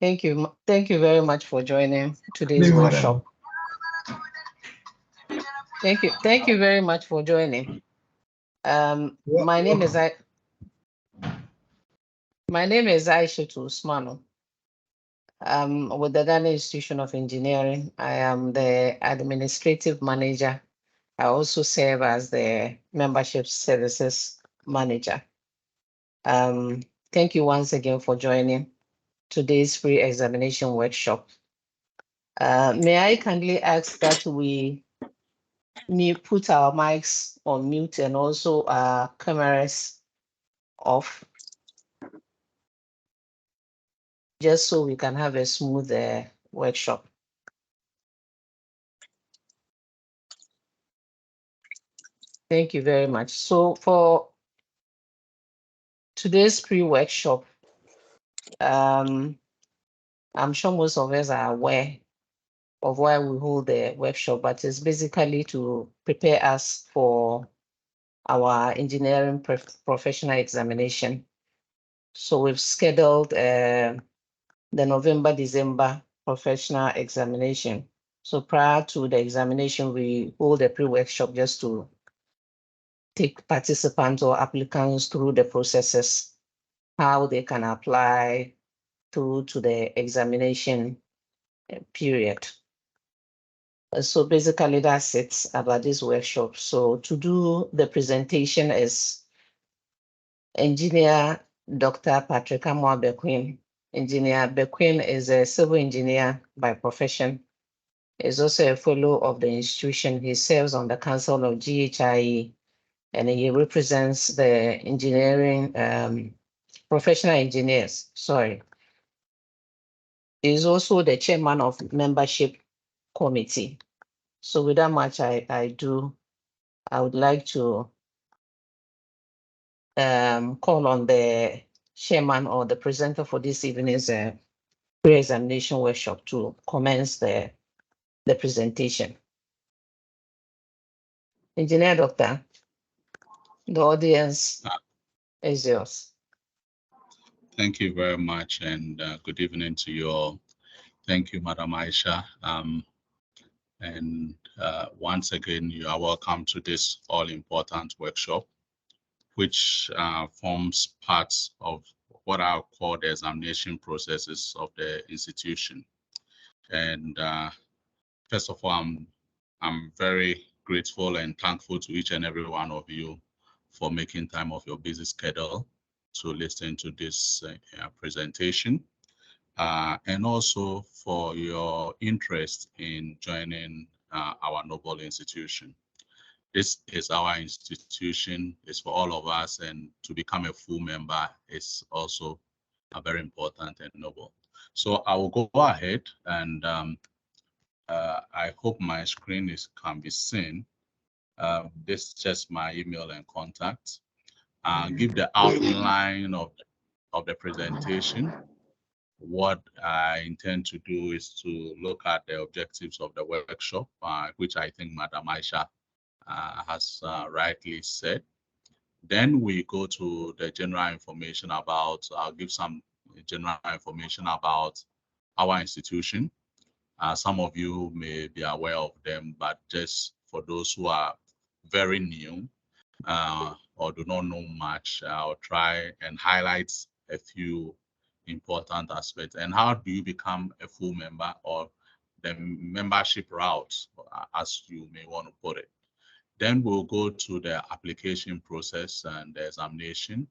Thank you. Thank you very much for joining today's workshop. Thank you. Thank you very much for joining. My name is Aisha Usmanu. With the Ghana Institution of Engineering. I am the administrative manager. I also serve as the membership services manager. Thank you once again for joining today's pre-examination workshop. May I kindly ask that we put our mics on mute and also our cameras off, just so we can have a smooth workshop. Thank you very much. So for today's pre-workshop, I'm sure most of us are aware of why we hold the workshop, but it's basically to prepare us for our engineering professional examination. So we've scheduled the November-December professional examination. So prior to the examination, we hold a pre-workshop just to take participants or applicants through the processes, how they can apply through to the examination period. So basically that's it about this workshop. So to do the presentation is Engineer Dr. Patrick Amwa Bequin. Engineer Bequin is a civil engineer by profession. He's also a fellow of the institution. He serves on the council of GHIE and he represents the engineering, professional engineers, sorry. He's also the chairman of membership committee. So with that much I would like to call on the chairman or the presenter for this evening's pre-examination workshop to commence the presentation. Engineer Doctor, the audience is yours. Thank you very much, and good evening to you all. Thank you, Madam Aisha. And once again, you are welcome to this all-important workshop, which forms parts of what I call the examination processes of the institution. And first of all, I'm very grateful and thankful to each and every one of you for making time of your busy schedule to listen to this presentation, and also for your interest in joining our noble institution. This is our institution, it's for all of us, and to become a full member is also very important and noble. So I will go ahead and I hope my screen can be seen. This is just my email and contact. Give the outline of the presentation. What I intend to do is to look at the objectives of the workshop, which I think Madam Aisha has rightly said. Then we go to the general information about, I'll give some general information about our institution. Some of you may be aware of them, but just for those who are very new or do not know much, I'll try and highlight a few important aspects. And how do you become a full member, or the membership route, as you may want to put it. Then we'll go to the application process and the examination,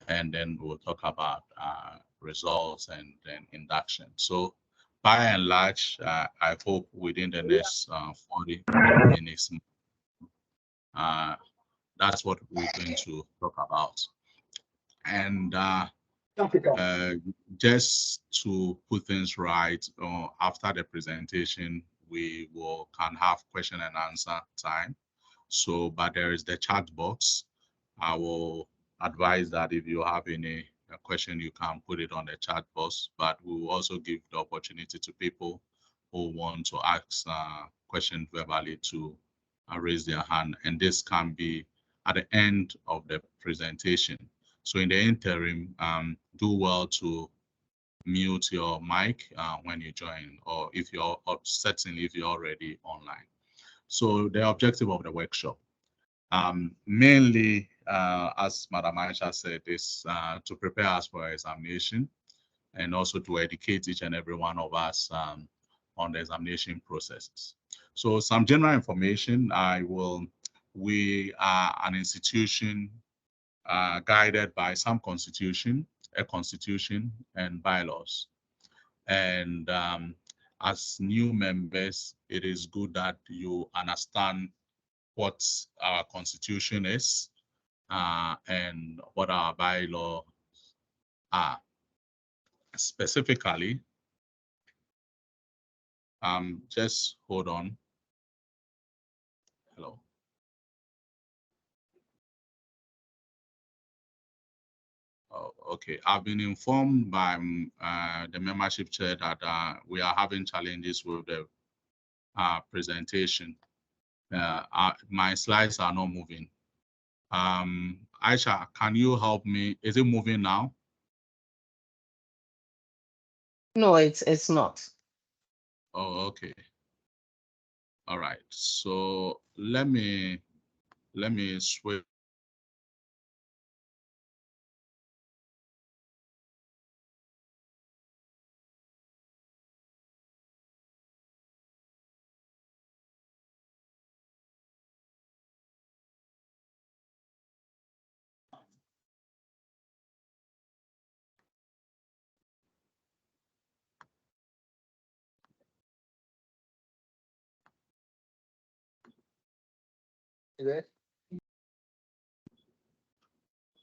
and then we'll talk about results and then induction. So by and large, I hope within the next 40 minutes, that's what we're going to talk about. And just to put things right, after the presentation, we can have question and answer time. So, but there is the chat box. I will advise that if you have any question, you can put it on the chat box, but we will also give the opportunity to people who want to ask questions verbally to raise their hand. And this can be at the end of the presentation. So in the interim, do well to mute your mic when you join, or if you're certainly if you're already online. So the objective of the workshop, mainly, as Madam Aisha said, is to prepare us for examination and also to educate each and every one of us on the examination processes. So some general information, we are an institution guided by some constitution, a constitution and bylaws. And as new members, it is good that you understand what our constitution is and what our bylaws are. Specifically, just hold on. Hello. Oh, okay, I've been informed by the membership chair that we are having challenges with the presentation. My slides are not moving. Aisha, can you help me? Is it moving now? No, it's not. Oh, okay. All right. So let me switch.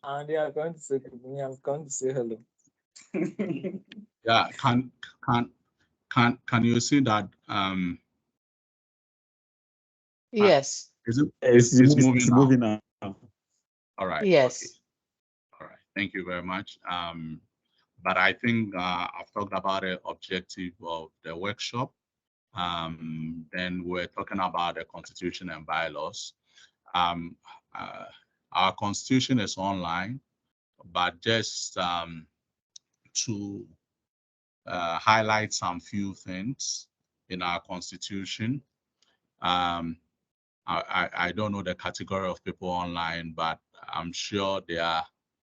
And they are going to say I'm going to say hello. Yeah, can you see that? Yes. Is it? It's moving now. All right. Yes. Okay. All right. Thank you very much. But I think I've talked about the objective of the workshop. Then we're talking about the constitution and bylaws. Our constitution is online, but just to highlight some few things in our constitution. I don't know the category of people online, but I'm sure there are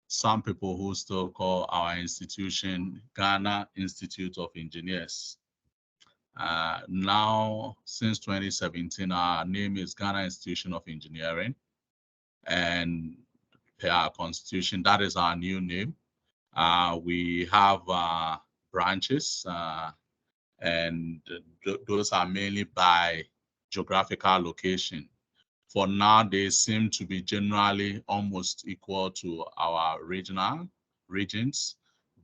some people who still call our institution Ghana Institute of Engineers. Now, since 2017, our name is Ghana Institution of Engineering, and our constitution, that is our new name. We have branches, and those are mainly by geographical location. For now, they seem to be generally almost equal to our regions,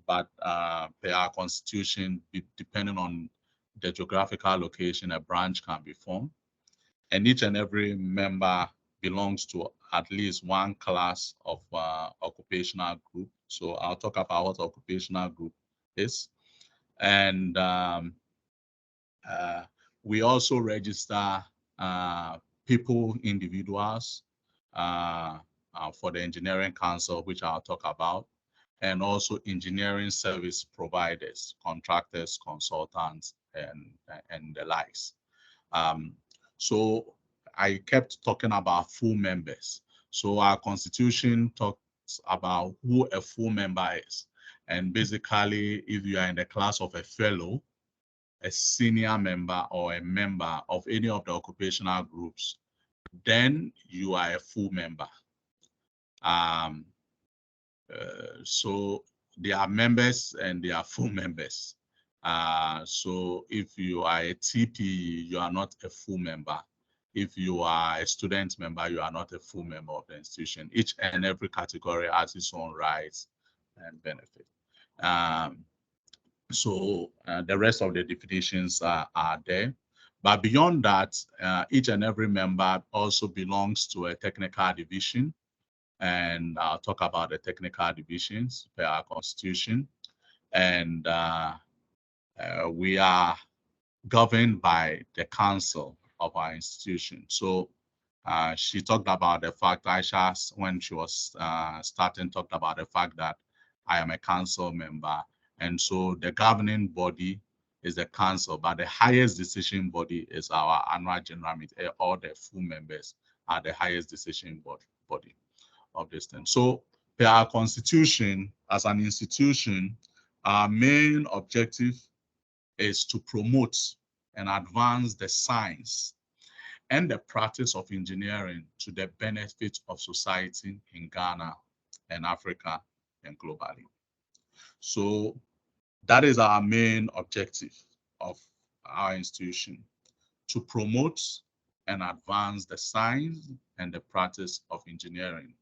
but per our constitution, depending on the geographical location, a branch can be formed. And each and every member belongs to at least one class of occupational group. So I'll talk about what occupational group is. And we also register people, individuals for the Engineering Council, which I'll talk about, and also engineering service providers, contractors, consultants, and the likes. So I kept talking about full members. So our constitution talks about who a full member is. And basically, if you are in the class of a fellow, a senior member, or a member of any of the occupational groups, then you are a full member. So they are members and they are full members. So if you are a TP, you are not a full member. If you are a student member, you are not a full member of the institution. Each and every category has its own rights and benefits. So the rest of the definitions are there. But beyond that, each and every member also belongs to a technical division. And I'll talk about the technical divisions per our constitution. And we are governed by the council of our institution. So she talked about the fact, Aisha, when she was starting, talked about the fact that I am a council member. And so the governing body is the council, but the highest decision body is our annual general meeting. All the full members are the highest decision body of this thing. So per our constitution, as an institution, our main objective is to promote and advance the science and the practice of engineering to the benefit of society in Ghana and Africa and globally. So that is our main objective of our institution, to promote and advance the science and the practice of engineering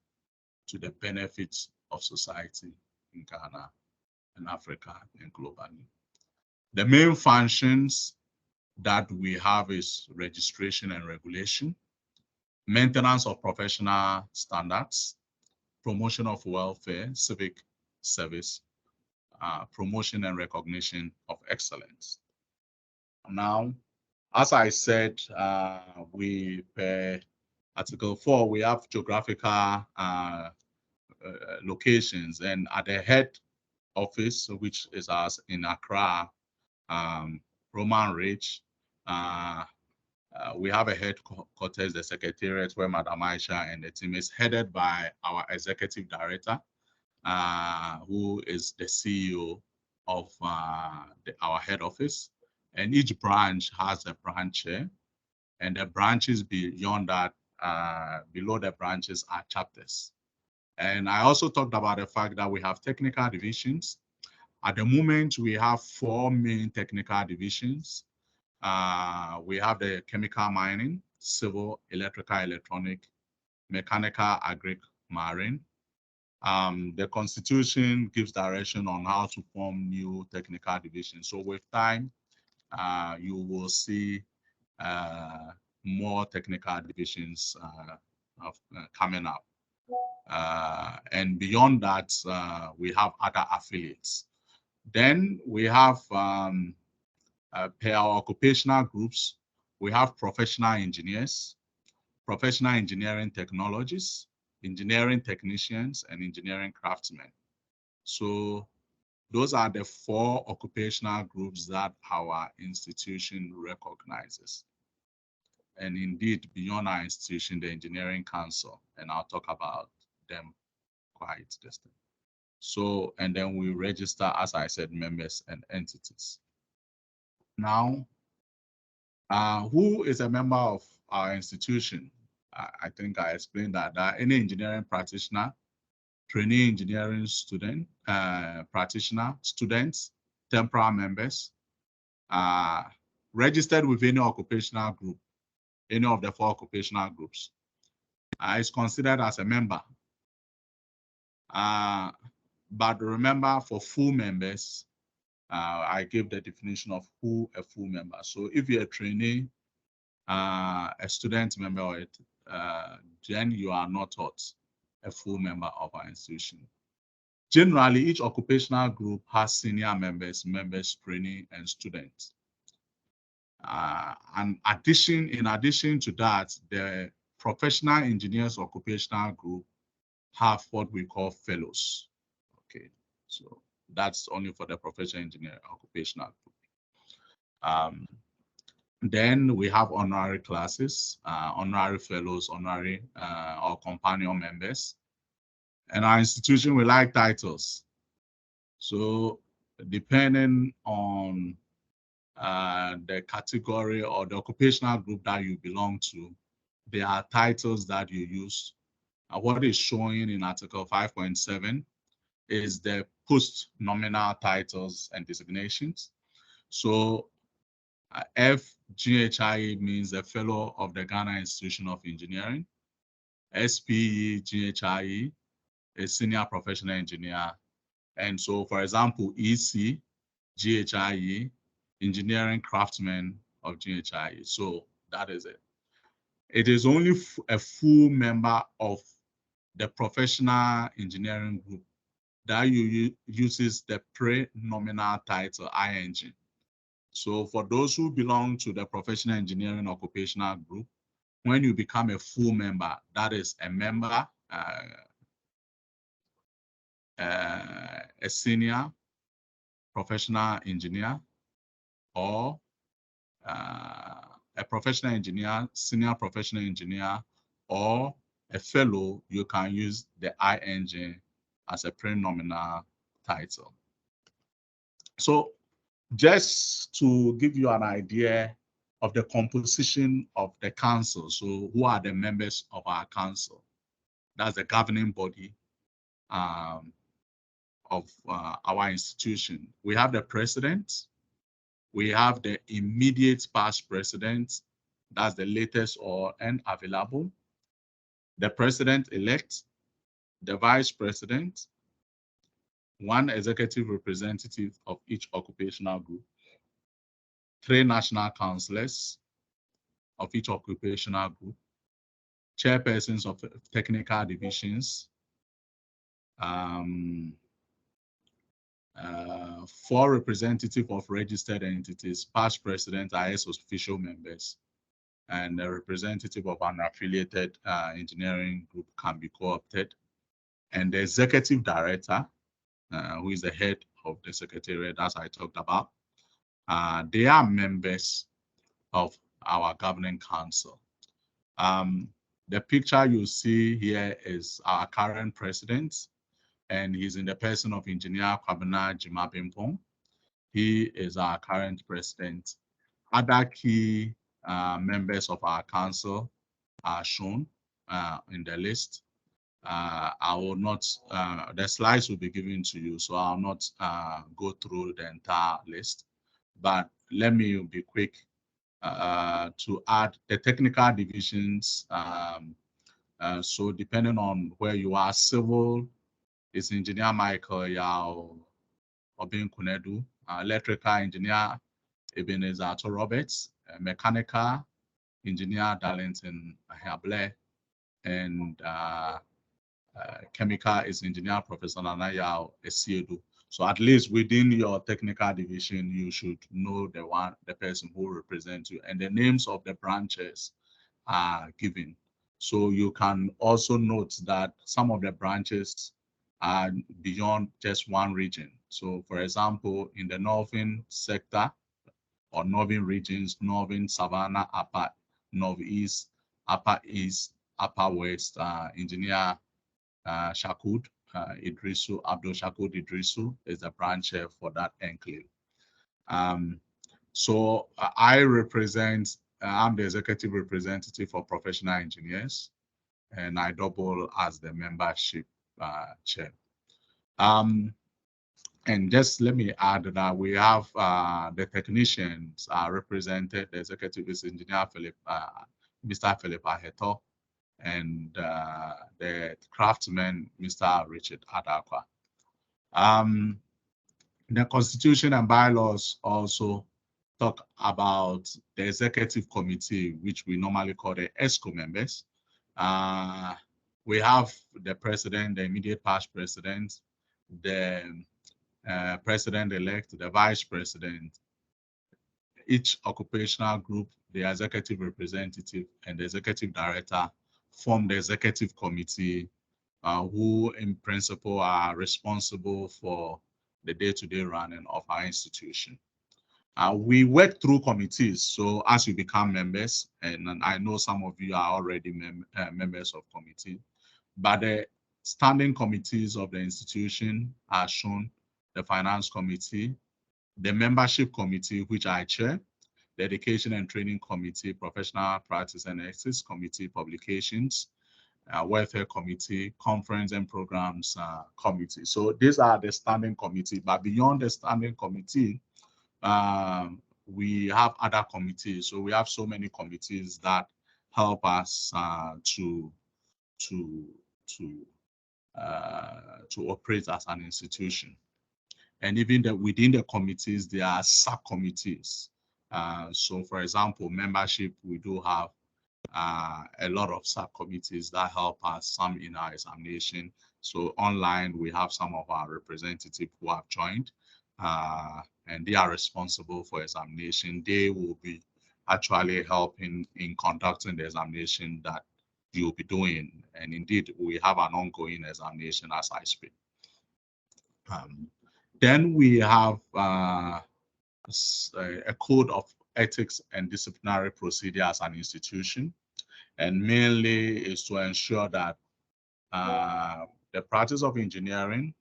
to the benefit of society in Ghana and Africa and globally. The main functions that we have is registration and regulation, maintenance of professional standards, promotion of welfare, civic service, promotion and recognition of excellence. Now, as I said, we per Article 4, we have geographical locations, and at the head office, which is us in Accra, Roman Ridge, we have a headquarters, the secretariat, where Madam Aisha and the team is headed by our executive director, who is the CEO of our head office. And each branch has a branch chair, and the branches beyond that, below the branches are chapters. And I also talked about the fact that we have technical divisions. At the moment, we have 4 main technical divisions. We have the chemical mining, civil, electrical, electronic, mechanical, agric, marine. The constitution gives direction on how to form new technical divisions. So with time, you will see more technical divisions coming up. And beyond that, we have other affiliates. Then we have, per our occupational groups, we have professional engineers, professional engineering technologists, engineering technicians, and engineering craftsmen. So those are the 4 occupational groups that our institution recognizes. And indeed, beyond our institution, the Engineering Council, and I'll talk about them quite distant. So, and then we register, as I said, members and entities. Now, who is a member of our institution? I think I explained that any engineering practitioner, trainee engineering student, practitioner, students, temporal members, registered with any occupational group, any of the 4 occupational groups, is considered as a member. But remember, for full members, I gave the definition of who a full member. So if you're a trainee, a student member, or then you are not taught a full member of our institution. Generally, each occupational group has senior members, trainee, and students. And in addition to that, the professional engineers occupational group have what we call fellows. Okay, so that's only for the professional engineer occupational group. Then we have honorary classes, honorary fellows, honorary or companion members. And our institution, we like titles. So depending on the category or the occupational group that you belong to, there are titles that you use. What is showing in Article 5.7 is the post-nominal titles and designations. So FGHIE means a Fellow of the Ghana Institution of Engineering. SPE GHIE, a Senior Professional Engineer. And so, for example, EC GHIE, Engineering Craftsman of GHIE. So that is it. It is only a full member of the professional engineering group that uses the pre-nominal title ING. So for those who belong to the professional engineering occupational group, when you become a full member, that is a member, a senior, professional engineer, or a professional engineer, senior professional engineer, or a fellow, you can use the ING as a pre-nominal title. So just to give you an idea of the composition of the council, so who are the members of our council? That's the governing body of our institution. We have the president, we have the immediate past president, that's the latest or and available, the president-elect, the vice president, one executive representative of each occupational group, 3 national councillors of each occupational group, chairpersons of technical divisions, 4 representatives of registered entities, past president, IS official members, and a representative of an affiliated engineering group can be co-opted. And the executive director, who is the head of the secretariat, as I talked about, they are members of our governing council. The picture you see here is our current president, and he's in the person of Engineer Kwabena Jimabimpong. He is our current president. Other key members of our council are shown in the list. I will not, the slides will be given to you, so I'll not go through the entire list, but let me be quick to add the technical divisions. So depending on where you are, civil is Engineer Michael Yao Obin Kunedu, electrical engineer Ebenezer Ato Roberts, mechanical engineer Darlington Hable, and chemical is engineer Professor Nanayao Esiedu. So at least within your technical division, you should know the person who represents you, and the names of the branches are given. So you can also note that some of the branches are beyond just one region. So for example, in the northern sector or northern regions, northern Savannah, upper northeast, upper east, upper west, engineer Shakud Idrisu, Abdul Shakud Idrisu is the branch chair for that enclave. So I represent, I'm the executive representative for professional engineers, and I double as the membership chair. And just let me add that we have the technicians represented. The executive is Engineer Philip, Mr. Philip Aheto, and the craftsman, Mr. Richard Adakwa. The Constitution and bylaws also talk about the executive committee, which we normally call the ESCO members. We have the president, the immediate past president, the president-elect, the vice president, each occupational group, the executive representative, and the executive director form the executive committee, who in principle are responsible for the day-to-day running of our institution. We work through committees, so as you become members, and I know some of you are already members of committee, but the standing committees of the institution are shown: the finance committee, the membership committee, which I chair, the education and training committee, professional practice and ethics committee, publications, welfare committee, conference and programs committee. So these are the standing committee, but beyond the standing committee, we have other committees. So we have so many committees that help us to operate as an institution. And even within the committees, there are subcommittees. So for example, membership, we do have a lot of subcommittees that help us, some in our examination. So online, we have some of our representatives who have joined, and they are responsible for examination. They will be actually helping in conducting the examination that you'll be doing. And indeed, we have an ongoing examination as I speak. Then we have a code of ethics and disciplinary procedure as an institution, and mainly is to ensure that the practice of engineering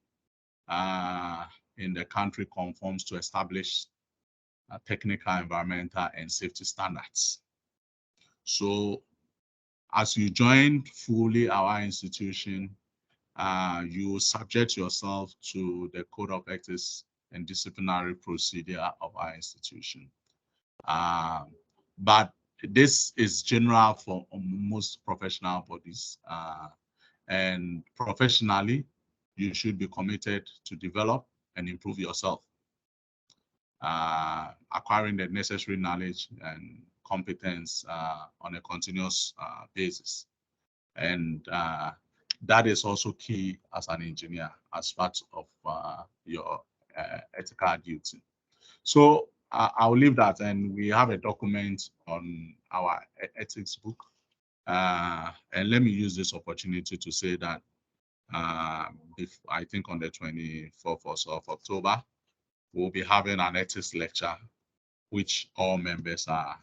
in the country conforms to established technical, environmental, and safety standards. So as you join fully our institution, you subject yourself to the code of ethics and disciplinary procedure of our institution. But this is general for most professional bodies. And professionally, you should be committed to develop and improve yourself, acquiring the necessary knowledge and competence on a continuous basis. And that is also key as an engineer, as part of your ethical duty. So I'll leave that, and we have a document on our ethics book. And let me use this opportunity to say that if I think on the 24th or so of October, we'll be having an ethics lecture, which all members are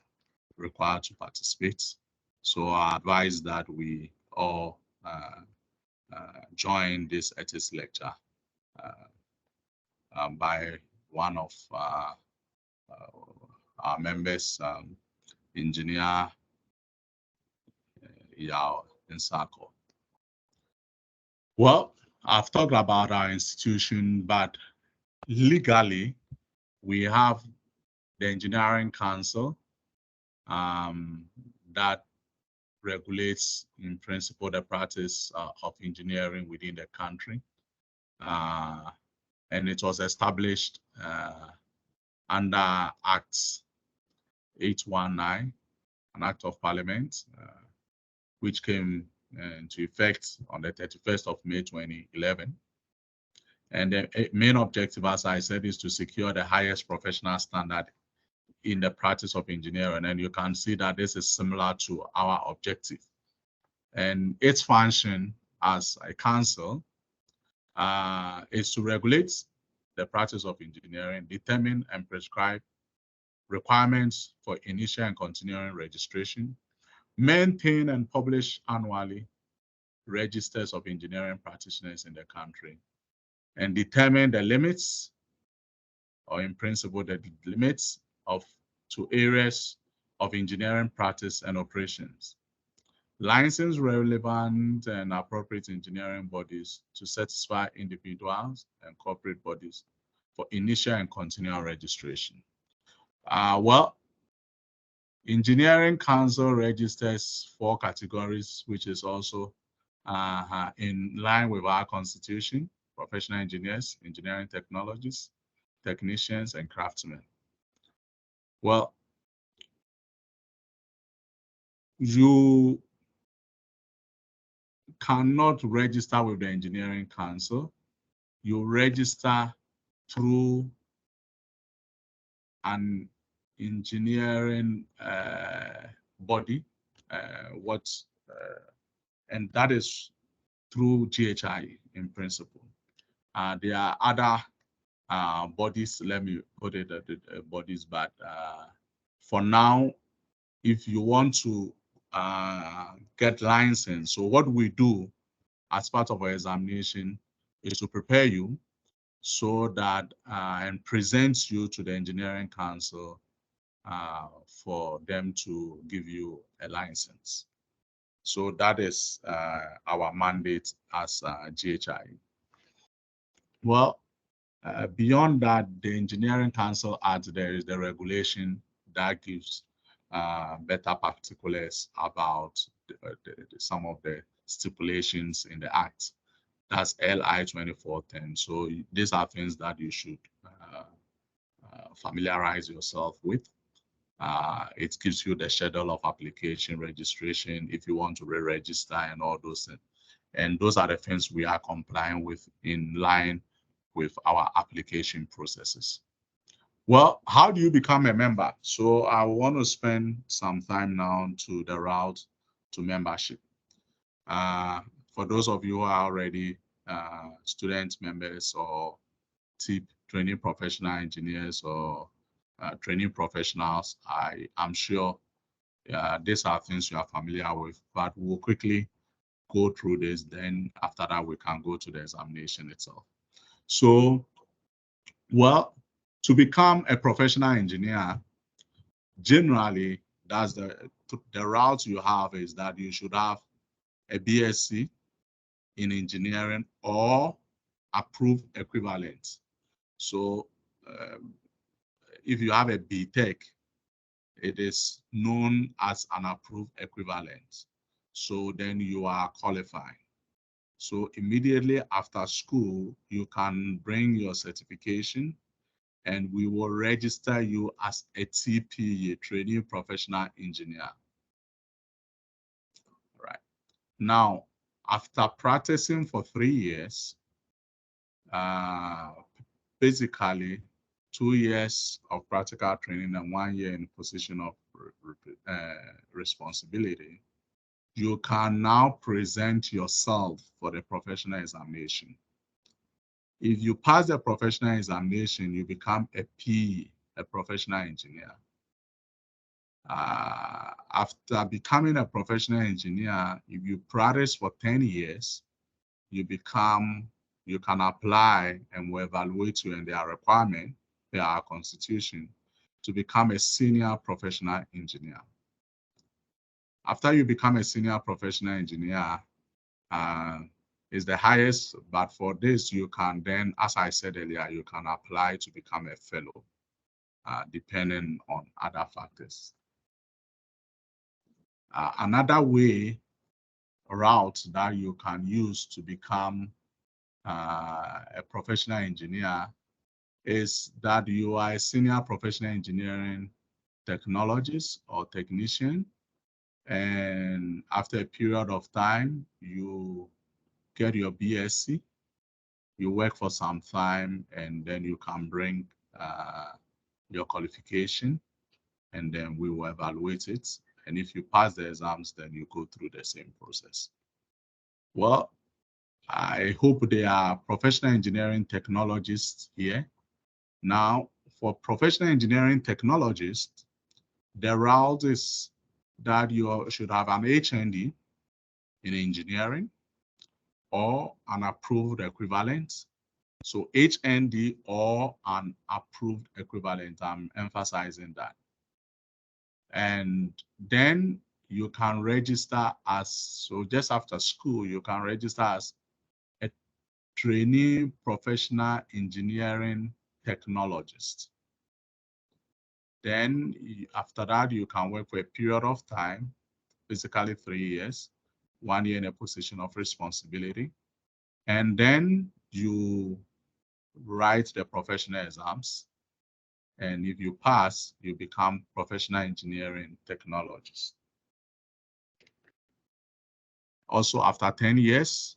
required to participate. So I advise that we all join this ethics lecture by one of our members, Engineer Yao Nsako. Well, I've talked about our institution, but legally, we have the Engineering Council that regulates, in principle, the practice of engineering within the country. And it was established under Act 819, an Act of Parliament, which came into effect on the 31st of May 2011. And the main objective, as I said, is to secure the highest professional standard in the practice of engineering. And you can see that this is similar to our objective. And its function as a council is to regulate the practice of engineering, determine and prescribe requirements for initial and continuing registration, maintain and publish annually registers of engineering practitioners in the country, and determine the limits, or in principle, the limits to areas of engineering practice and operations. License relevant and appropriate engineering bodies to satisfy individuals and corporate bodies for initial and continual registration. Well, Engineering Council registers 4 categories, which is also in line with our constitution: professional engineers, engineering technologists, technicians, and craftsmen. Well, you cannot register with the Engineering Council. You register through an engineering body, and that is through GHI in principle. There are other bodies, let me put it bodies, but for now, if you want to get licensed, so what we do as part of our examination is to prepare you so that and present you to the Engineering Council for them to give you a license. So that is our mandate as GHI. Well, beyond that, the Engineering Council Act, there is the regulation that gives better particulars about some of the stipulations in the Act. That's LI 2410. So these are things that you should familiarize yourself with. It gives you the schedule of application, registration, if you want to re-register, and all those things. And those are the things we are complying with in line with our application processes. Well, how do you become a member? So I want to spend some time now to the route to membership. For those of you who are already student members or TIP training professional engineers or training professionals, I'm sure these are things you are familiar with, but we'll quickly go through this. Then after that, we can go to the examination itself. So, well, to become a professional engineer, generally, that's the route you have is that you should have a BSc in engineering or approved equivalent. So if you have a BTech, it is known as an approved equivalent. So then you are qualified. So immediately after school, you can bring your certification and we will register you as a TPE, Training Professional Engineer. Right. Now, after practicing for 3 years, basically 2 years of practical training and 1 year in position of responsibility, you can now present yourself for the professional examination. If you pass the professional examination, you become a PE, a professional engineer. After becoming a professional engineer, if you practice for 10 years, you can apply and we'll evaluate you in their requirement, their constitution, to become a senior professional engineer. After you become a senior professional engineer, is the highest, but for this, you can then, as I said earlier, you can apply to become a fellow, depending on other factors. Another route that you can use to become a professional engineer is that you are a senior professional engineering technologist or technician, and after a period of time, you get your BSc, you work for some time, and then you can bring your qualification, and then we will evaluate it. And if you pass the exams, then you go through the same process. Well, I hope there are professional engineering technologists here. Now, for professional engineering technologists, the route is that you should have an HND in engineering or an approved equivalent. So HND or an approved equivalent, I'm emphasizing that. And then you can register so just after school, you can register as a trainee professional engineering technologist. Then after that, you can work for a period of time, basically 3 years, 1 year in a position of responsibility. And then you write the professional exams. And if you pass, you become professional engineering technologist. Also, after 10 years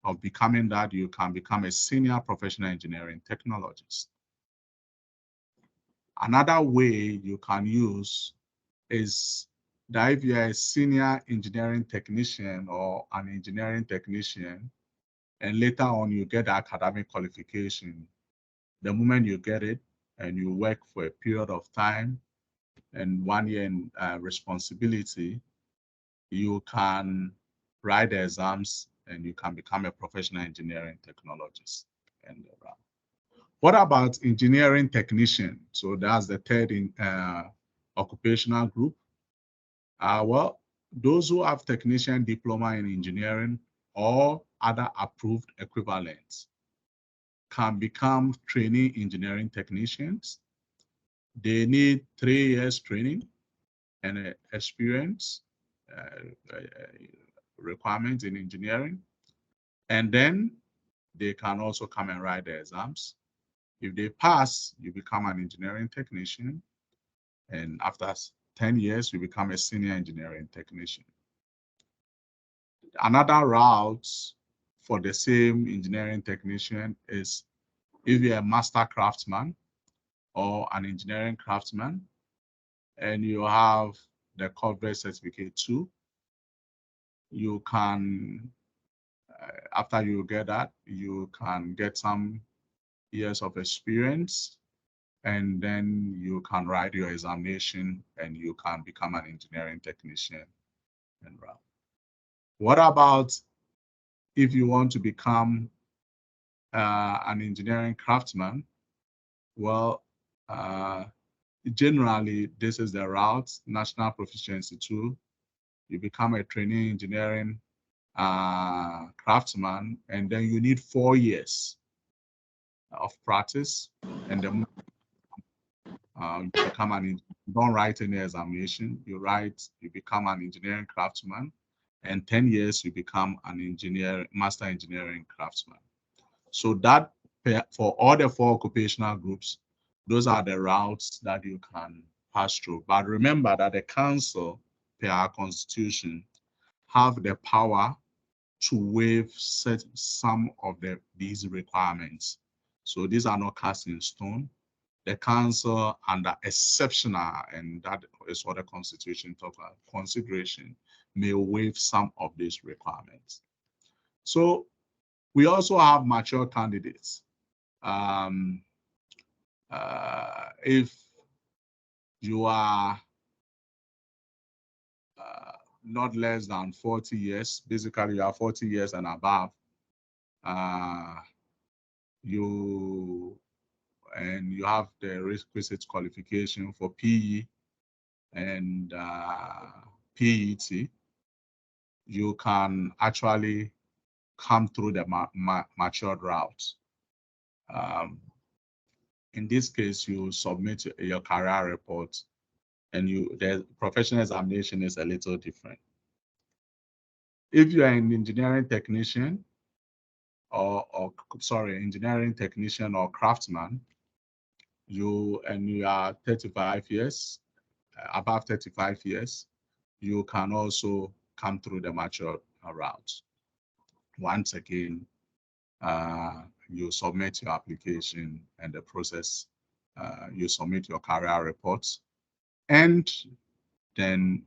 of becoming that, you can become a senior professional engineering technologist. Another way you can use is that if you're a senior engineering technician or an engineering technician, and later on you get the academic qualification, the moment you get it and you work for a period of time and 1 year in responsibility, you can write the exams and you can become a professional engineering technologist. And what about engineering technician? So that's the third occupational group. Well, those who have technician diploma in engineering or other approved equivalents can become trainee engineering technicians. They need 3 years training and experience requirements in engineering. And then they can also come and write the exams. If they pass, you become an engineering technician. And after 10 years, you become a senior engineering technician. Another route for the same engineering technician is if you're a master craftsman or an engineering craftsman, and you have the corporate certificate too, you can, after you get that, you can get some years of experience, and then you can write your examination and you can become an engineering technician. And what about if you want to become an engineering craftsman? Well, generally, this is the route, National Proficiency 2. You become a trainee engineering craftsman, and then you need 4 years of practice, and then you become an, don't write any examination, you become an engineering craftsman, and 10 years you become an master engineering craftsman. So that for all the 4 occupational groups, those are the routes that you can pass through. But remember that the council, per our constitution, have the power to waive some of these requirements. So these are not cast in stone. The council, under exceptional, and that is what the constitution talks about, consideration, may waive some of these requirements. So we also have mature candidates. If you are not less than 40 years, basically you are 40 years and above, you have the requisite qualification for PE and PET, you can actually come through the matured route. In this case, you submit your career report, and the professional examination is a little different. If you are an engineering technician engineering technician or craftsman, you are 35 years, above 35 years, you can also come through the mature route. Once again, you submit your application and the process, you submit your career reports, and then,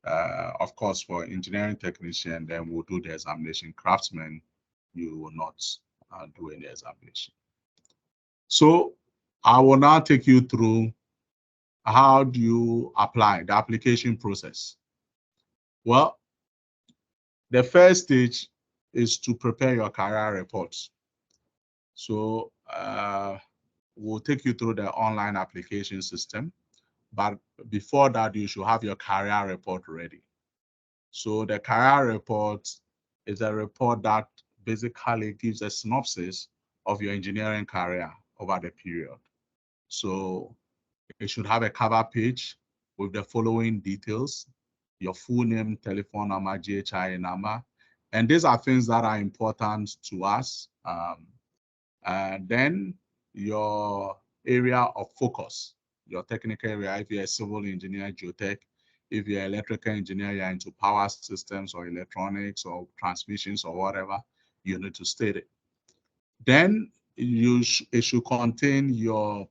of course, for engineering technician, then we'll do the examination. Craftsman, you will not do any examination. So I will now take you through how do you apply the application process. Well, the first stage is to prepare your career reports. So we'll take you through the online application system, but before that, you should have your career report ready. So the career report is a report that basically gives a synopsis of your engineering career over the period. So it should have a cover page with the following details: your full name, telephone number, GHI number. And these are things that are important to us. And then your area of focus, your technical area. If you're a civil engineer, geotech. If you're an electrical engineer, you're into power systems or electronics or transmissions or whatever, you need to state it. Then it should contain your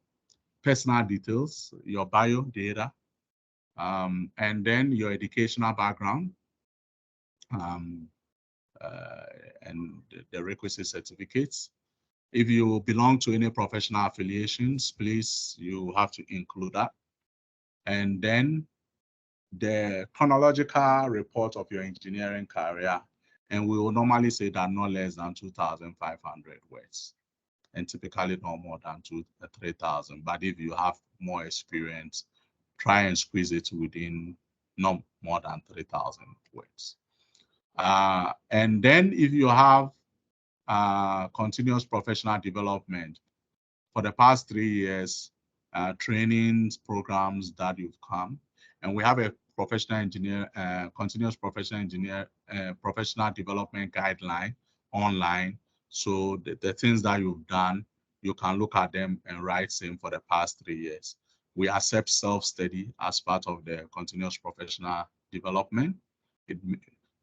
personal details, your bio data, and then your educational background, and the requisite certificates. If you belong to any professional affiliations, please, you have to include that. And then the chronological report of your engineering career. And we will normally say that not less than 2,500 words, and typically no more than 3,000. But if you have more experience, try and squeeze it within no more than 3,000 words. And then if you have continuous professional development for the past 3 years, trainings, programs that you've come, and we have a professional engineer, continuous professional engineer, professional development guideline online. So the things that you've done, you can look at them and write same for the past 3 years. We accept self-study as part of the continuous professional development.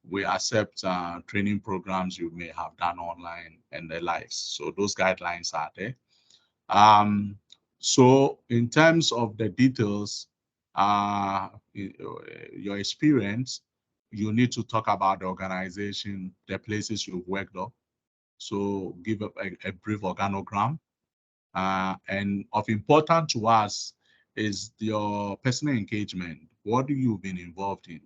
We accept training programs you may have done online and the likes. So those guidelines are there. So in terms of the details, your experience, you need to talk about the organization, the places you've worked on. So give a brief organogram And of importance to us is your personal engagement. What have you been involved in?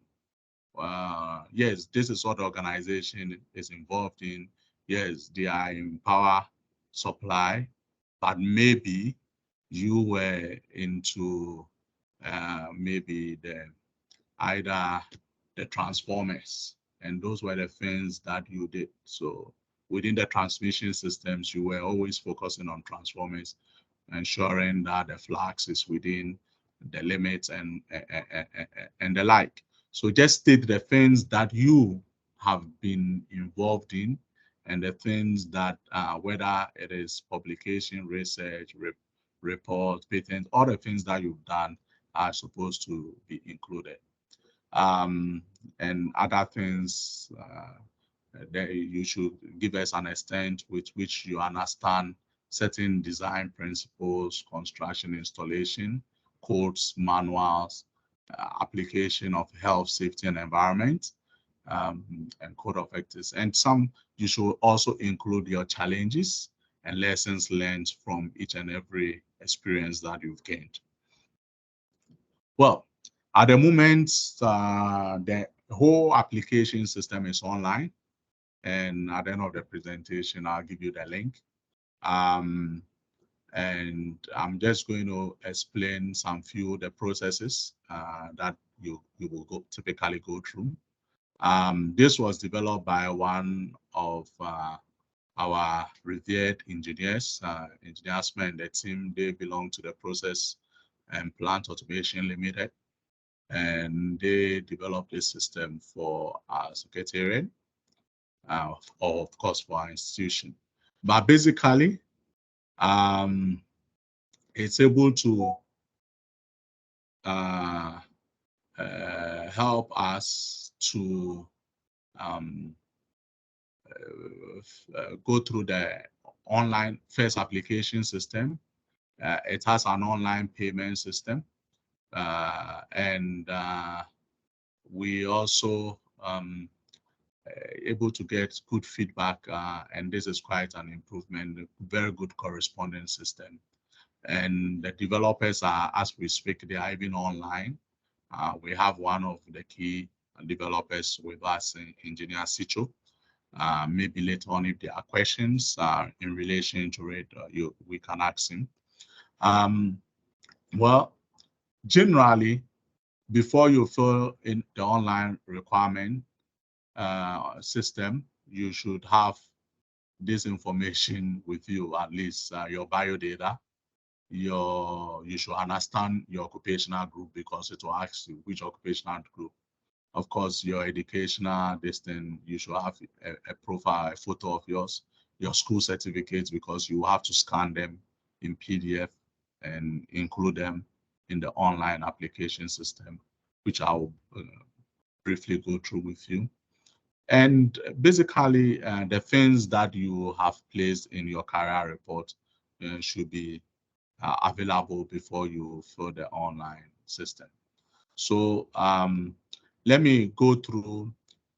Yes, this is what the organization is involved in. Yes, they are in power supply, but maybe you were into maybe either the transformers, and those were the things that you did. So within the transmission systems, you were always focusing on transformers, ensuring that the flux is within the limits and the like. So just state the things that you have been involved in and the things that whether it is publication, research, report, patent, all the things that you've done are supposed to be included. And other things that you should give us an extent with which you understand certain design principles, construction, installation, codes, manuals, application of health, safety, and environment, and code of ethics. And some, you should also include your challenges and lessons learned from each and every experience that you've gained. Well, at the moment, the whole application system is online. And at the end of the presentation, I'll give you the link. And I'm just going to explain some few the processes that you will typically go through. This was developed by one of our revered engineers, engineers and the team. They belong to the Process and Plant Automation Limited, and they developed this system for our secretariat, or of course for our institution. But basically, it's able to help us to go through the online first application system. It has an online payment system, and we also able to get good feedback, and this is quite an improvement, very good correspondence system. And the developers are, as we speak, they are even online. We have one of the key developers with us, Engineer Sicho. Maybe later on, if there are questions in relation to it, we can ask him. Well, generally, before you fill in the online requirement system, you should have this information with you, at least your bio data. You should understand your occupational group, because it will ask you which occupational group. Of course, your educational distance, you should have a profile, a photo of yours, your school certificates, because you have to scan them in PDF and include them in the online application system, which I will briefly go through with you. And basically, the things that you have placed in your career report should be available before you fill the online system. So let me go through,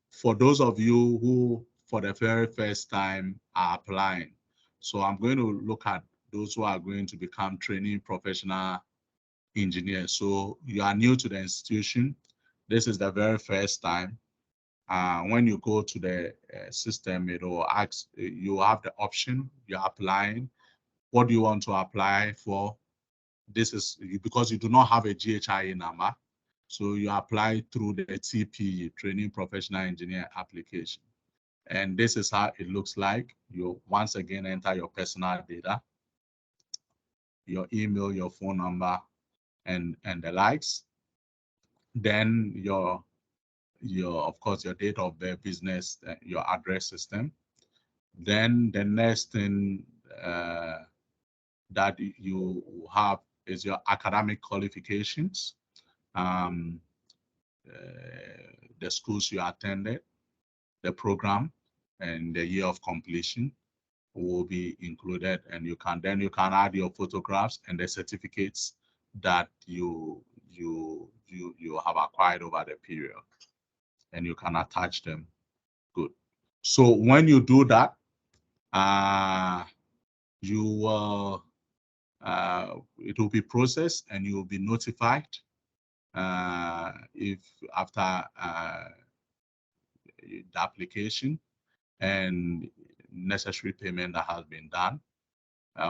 for those of you who for the very first time are applying. So I'm going to look at those who are going to become training professional engineers. So you are new to the institution. This is the very first time. When you go to the system, it will ask, you have the option, you're applying. What do you want to apply for? This is because you do not have a GHIA number. So you apply through the TPE, Training Professional Engineer application. And this is how it looks like. You once again enter your personal data, your email, your phone number, and the likes. Then your of course your date of birth, business, your address system. Then the next thing that you have is your academic qualifications, the schools you attended, the program, and the year of completion will be included. And you can add your photographs and the certificates that you have acquired over the period, and you can attach them. Good. So when you do that, you will it will be processed and you will be notified if after the application and necessary payment that has been done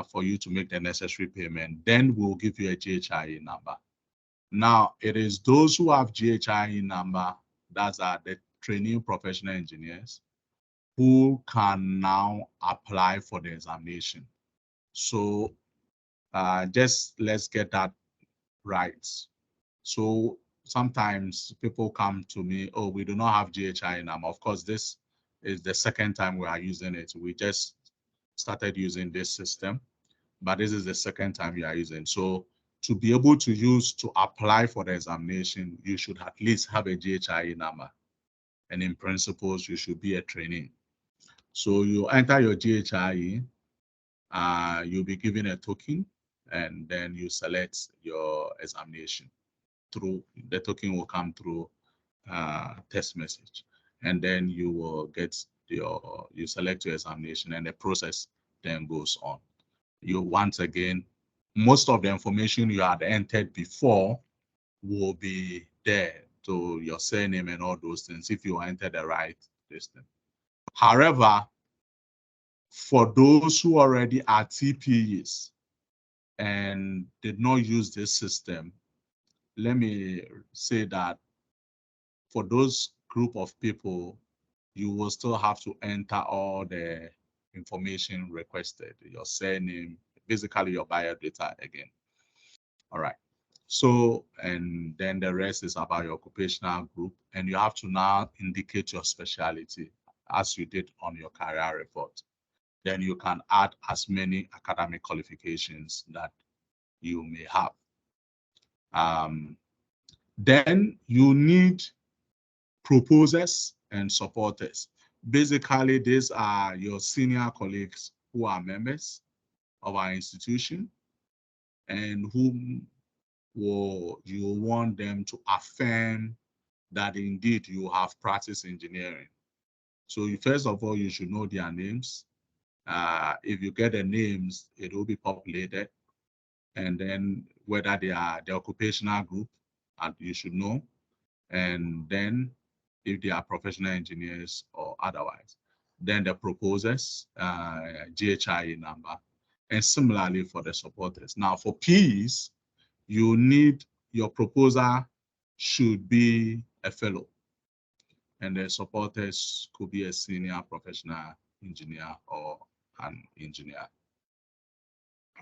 for you to make the necessary payment, then we'll give you a GHIE number. Now, it is those who have GHIE number, that's the trainee professional engineers, who can now apply for the examination. So just let's get that right. So sometimes people come to me, oh, we do not have GHI number. Of course, this is the second time we are using it. We just started using this system, but this is the second time we are using. So to be able to use to apply for the examination, you should at least have a GHI number. And in principles, you should be a trainee. So you enter your GHI, you'll be given a token, and then you select your examination. Through the token will come through text message, and then you will get you select your examination, and the process then goes on. You once again, most of the information you had entered before will be there, to your surname and all those things, if you enter the right distance. However, for those who already are TPEs and did not use this system, let me say that for those group of people, you will still have to enter all the information requested, your surname, basically your biodata again. All right. So, and then the rest is about your occupational group, and you have to now indicate your specialty as you did on your career report. Then you can add as many academic qualifications that you may have. Then you need proposers and supporters. Basically, these are your senior colleagues who are members of our institution and whom you want them to affirm that indeed you have practiced engineering. So first of all, you should know their names. If you get the names, it will be populated. And then whether they are the occupational group, you should know. And then if they are professional engineers or otherwise, then the proposers, GHIE number, and similarly for the supporters. Now for Ps, you need your proposer should be a fellow, and the supporters could be a senior professional engineer or an engineer.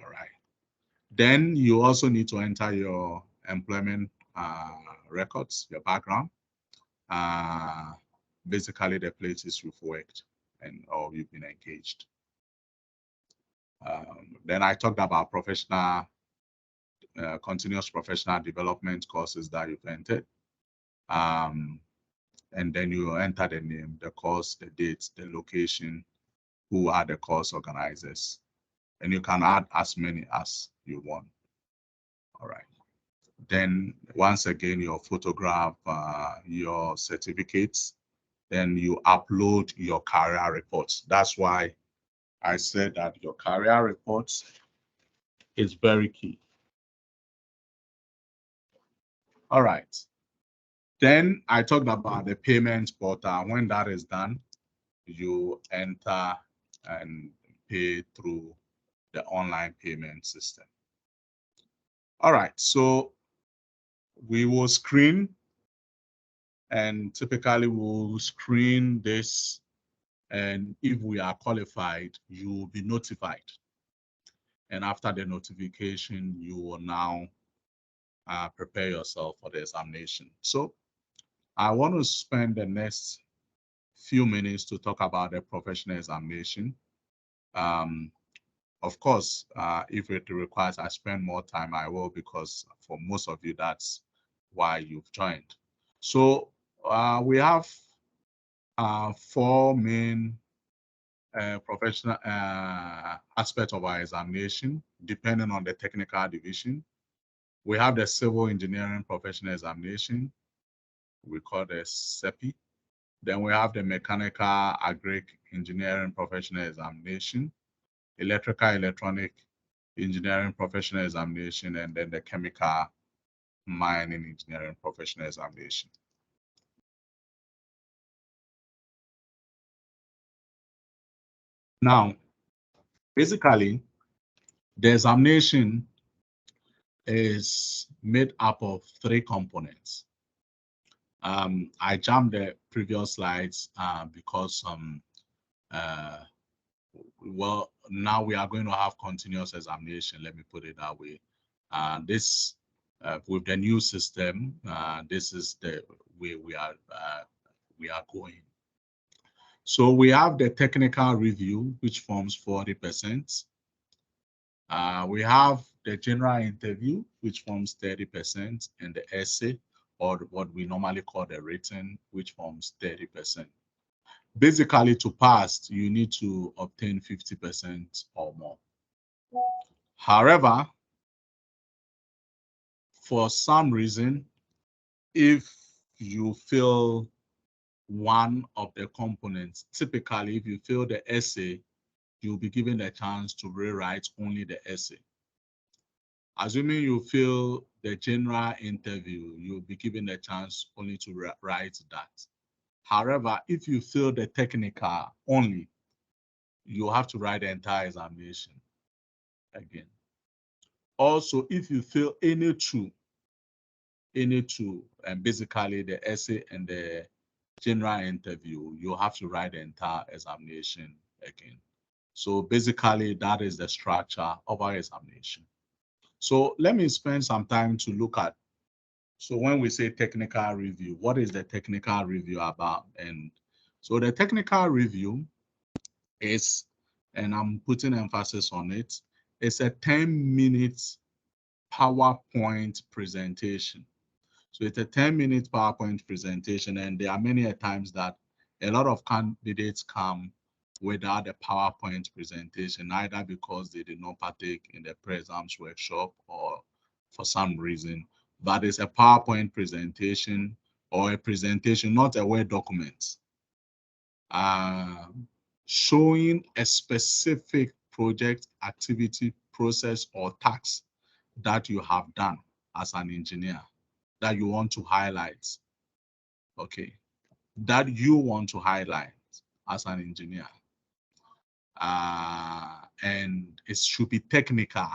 All right. Then you also need to enter your employment records, your background. Basically the places you've worked and or you've been engaged. Then I talked about professional, continuous professional development courses that you've entered. And then you enter the name, the course, the dates, the location, who are the course organizers. And you can add as many as you want. All right. Then once again, your photograph, your certificates, then you upload your career reports. That's why I said that your career reports is very key. All right. Then I talked about the payment portal. When that is done, you enter and pay through the online payment system. All right, so we will screen, and typically we'll screen this, and if we are qualified, you will be notified. And after the notification, you will now prepare yourself for the examination. So I want to spend the next few minutes to talk about the professional examination. Of course, if it requires I spend more time, I will, because for most of you, that's why you've joined. So we have 4 main professional aspects of our examination, depending on the technical division. We have the civil engineering professional examination, we call the CEPI. Then we have the mechanical agric engineering professional examination, electrical electronic engineering professional examination, and then the chemical mining engineering professional examination. Now, basically, the examination is made up of 3 components. I jumped the previous slides because well, now we are going to have continuous examination. Let me put it that way. This with the new system, this is the way we are going. So we have the technical review, which forms 40%. We have the general interview, which forms 30%, and the essay, or what we normally call the written, which forms 30%. Basically, to pass, you need to obtain 50% or more. However, for some reason, if you fail one of the components, typically, if you fail the essay, you'll be given a chance to rewrite only the essay. Assuming you fail the general interview, you'll be given a chance only to write that. However, if you fail the technical only, you have to write the entire examination again. Also, if you fail any two, and basically the essay and the general interview, you have to write the entire examination again. So basically, that is the structure of our examination. So let me spend some time to look at, so when we say technical review, what is the technical review about? And so the technical review is, and I'm putting emphasis on it, it's a 10-minute PowerPoint presentation. So it's a 10-minute PowerPoint presentation, and there are many times that a lot of candidates come without a PowerPoint presentation, either because they did not partake in the pre-exams workshop or for some reason. But it's a PowerPoint presentation or a presentation, not a Word document, showing a specific project, activity, process, or task that you have done as an engineer that you want to highlight, okay, that you want to highlight as an engineer. And it should be technical.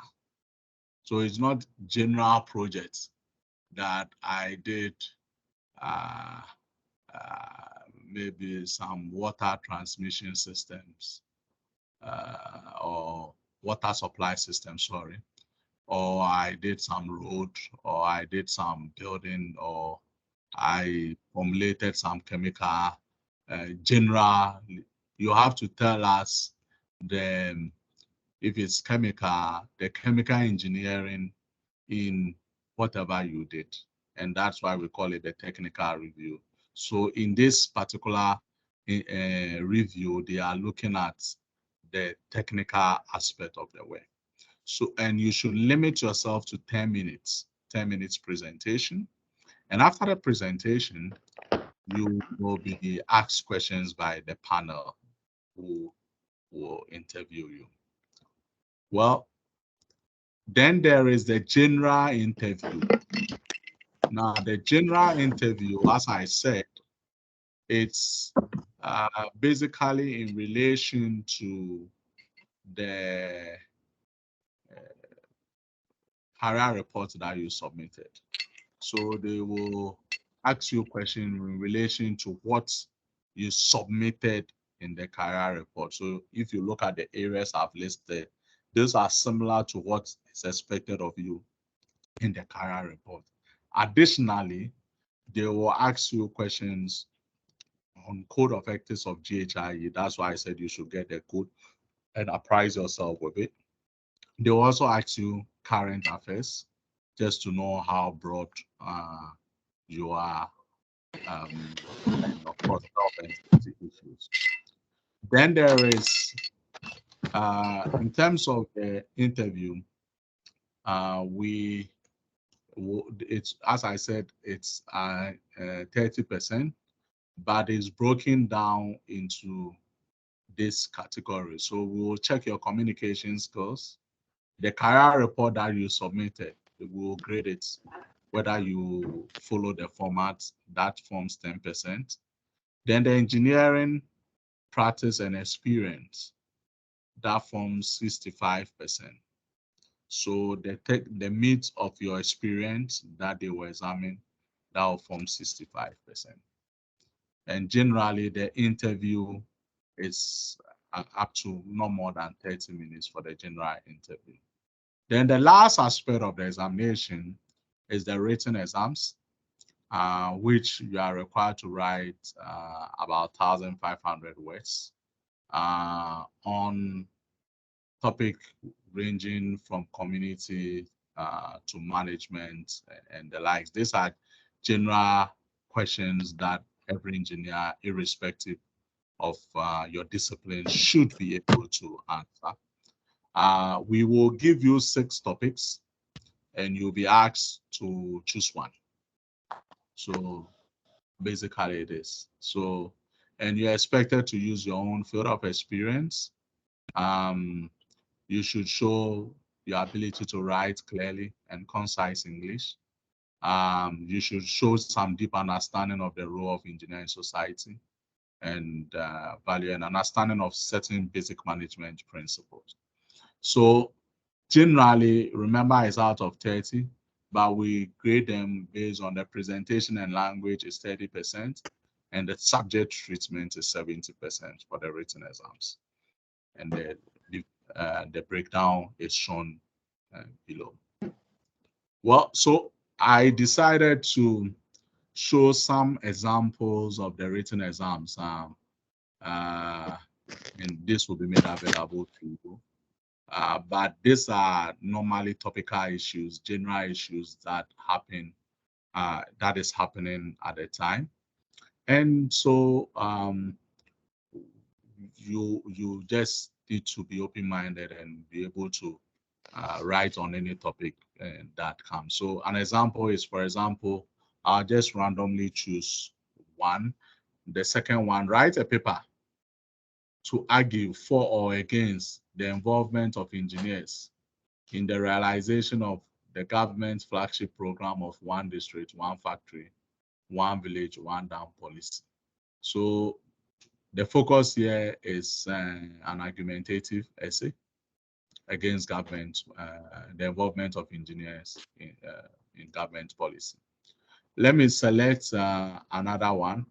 So it's not general projects that I did maybe some water transmission systems or water supply systems, sorry, or I did some road, or I did some building, or I formulated some chemical. General, you have to tell us the, if it's chemical, the chemical engineering in whatever you did. And that's why we call it the technical review. So in this particular review, they are looking at the technical aspect of the work. So, and you should limit yourself to 10 minutes, 10 minutes presentation. And after the presentation, you will be asked questions by the panel who will interview you. Well, then there is the general interview. Now, the general interview, as I said, it's basically in relation to the career report that you submitted. So they will ask you a question in relation to what you submitted in the career report. So if you look at the areas I've listed, those are similar to what is expected of you in the career report. Additionally, they will ask you questions on code of ethics of GHIE. That's why I said you should get the code and apprise yourself with it. They will also ask you current affairs, just to know how broad you are, and of course, health and safety issues. Then there is, in terms of the interview, it's, as I said, it's 30%, but it's broken down into this category. So we will check your communication skills, The career report that you submitted, we will grade it. Whether you follow the format, that forms 10%. Then the engineering practice and experience, that forms 65%. So the meat of your experience that they will examine, that will form 65%. And generally the interview is up to no more than 30 minutes for the general interview. Then the last aspect of the examination is the written exams, which you are required to write about 1,500 words on topic ranging from community to management and the likes. These are general questions that every engineer, irrespective of your discipline, should be able to answer. We will give you 6 topics and you'll be asked to choose one. So basically it is. So, and you're expected to use your own field of experience. You should show your ability to write clearly and concise English. You should show some deep understanding of the role of engineering society and value and understanding of certain basic management principles. So generally, remember, it's out of 30, but we grade them based on the presentation and language is 30%, and the subject treatment is 70% for the written exams. And the breakdown is shown below. Well, so I decided to show some examples of the written exams, and this will be made available to you. But these are normally topical issues, general issues that happen, that is happening at the time. And so you just need to be open-minded and be able to write on any topic that comes. So an example is, for example, I'll just randomly choose one. The second one, write a paper to argue for or against the involvement of engineers in the realization of the government's flagship program of one district, one factory, one village, one dam policy. So the focus here is an argumentative essay against government, the involvement of engineers in government policy. Let me select another one.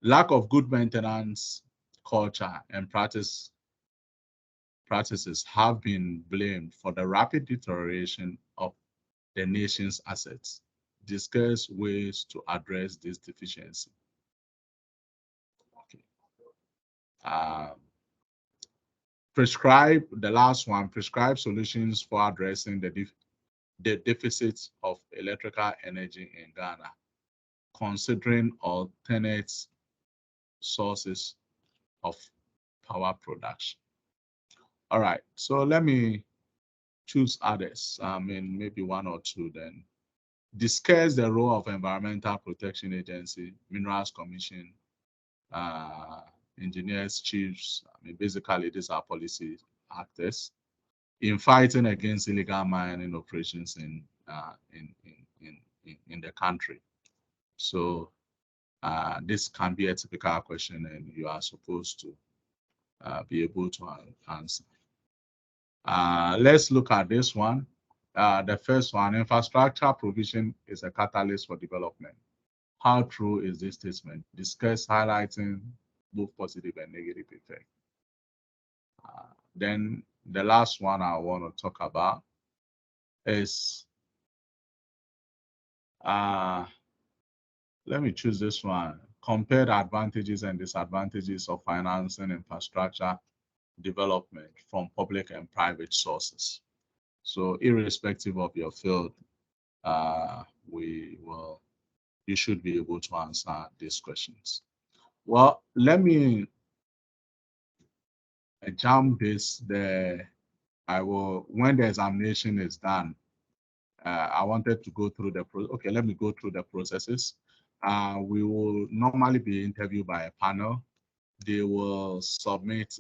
Lack of good maintenance culture and practices have been blamed for the rapid deterioration of the nation's assets. Discuss ways to address this deficiency. Okay. Prescribe, the last one, prescribe solutions for addressing the deficits of electrical energy in Ghana, considering alternate sources of power production. All right, so let me choose others. I mean, maybe one or two then. Discuss the role of Environmental Protection Agency, Minerals Commission, engineers, chiefs. I mean, basically, these are policy actors in fighting against illegal mining operations in the country. So this can be a typical question, and you are supposed to be able to answer. Let's look at this one. The first one, infrastructure provision is a catalyst for development. How true is this statement? Discuss highlighting both positive and negative effects. Then the last one I want to talk about is, let me choose this one. Compare the advantages and disadvantages of financing infrastructure development from public and private sources. So irrespective of your field, you should be able to answer these questions. Well, let me jump this. When the examination is done, I wanted to go through okay, let me go through the processes. We will normally be interviewed by a panel. They will submit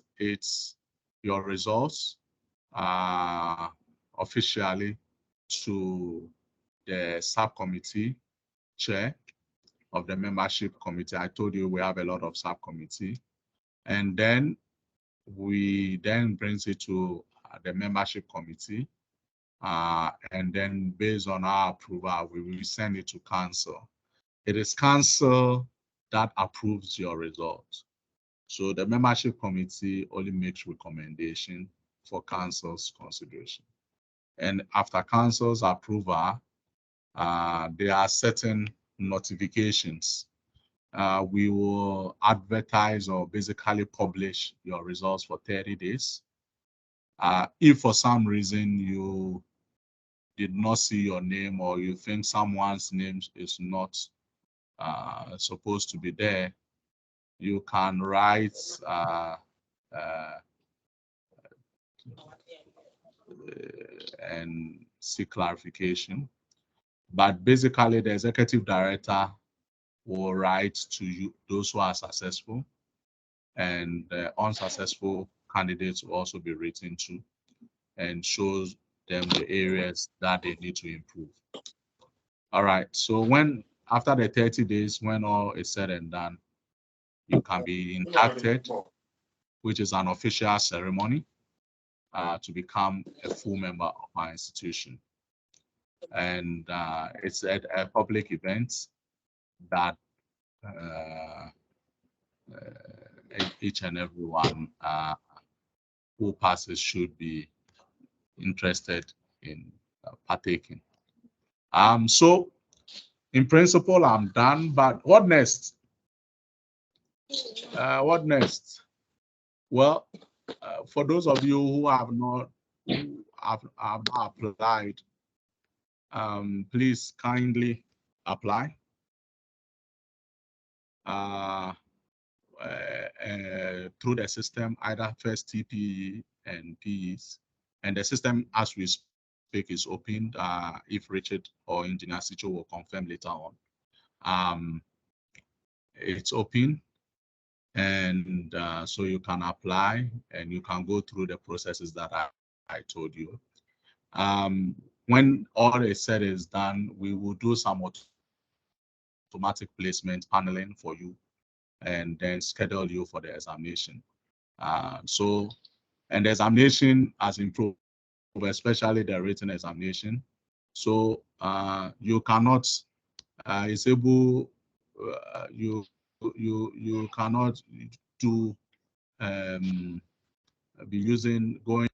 your results officially to the subcommittee chair of the membership committee. I told you we have a lot of subcommittee, and then we then brings it to the membership committee, and then based on our approval, we will send it to council. It is council that approves your results. So the membership committee only makes recommendation for council's consideration. And after council's approval, there are certain notifications. We will advertise or basically publish your results for 30 days. If for some reason you did not see your name or you think someone's name is not supposed to be there, you can write and seek clarification. But basically, the executive director will write to you those who are successful, and the unsuccessful candidates will also be written to and shows them the areas that they need to improve. All right, so when after the 30 days, when all is said and done, you can be inducted, which is an official ceremony to become a full member of our institution. And it's at a public event that each and everyone who passes should be interested in partaking. So in principle, I'm done, but what next? What next? Well, for those of you who have not applied, please kindly apply through the system, either first TPE and PEs. And the system, as we speak, is opened. If Richard or Engineer Sicho will confirm later on. It's open, and so you can apply and you can go through the processes that I told you. When all is said is done, we will do some automatic placement paneling for you and then schedule you for the examination. And the examination has improved, especially the written examination. So you cannot, you cannot do, be using, going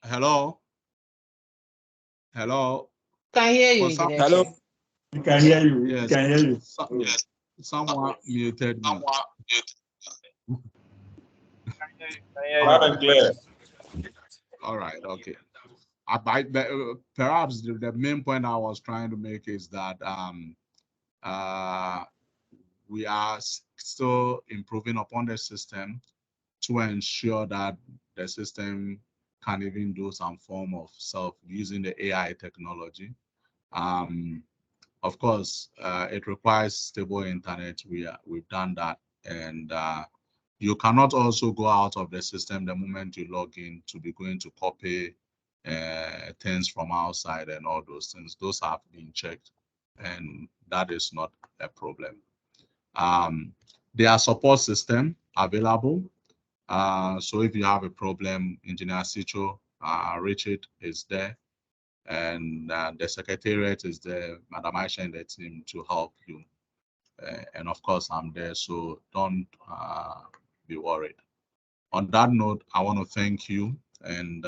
Hello? Hello? Can hear you, For Engineer Hello. Chair. We can hear you. Yes. We can hear you. Yes. Someone muted me. Loud and clear. All right, okay. Perhaps the main point I was trying to make is that we are still improving upon the system to ensure that the system can even do some form of self using the AI technology. Of course, it requires stable internet. We've done that, and you cannot also go out of the system the moment you log in to be going to copy things from outside and all those things. Those have been checked, and that is not a problem. There are support system available. So if you have a problem, Engineer Sicho, Richard is there, and the secretariat is there, Madam Aisha and the team to help you. And of course, I'm there, so don't be worried. On that note, I want to thank you and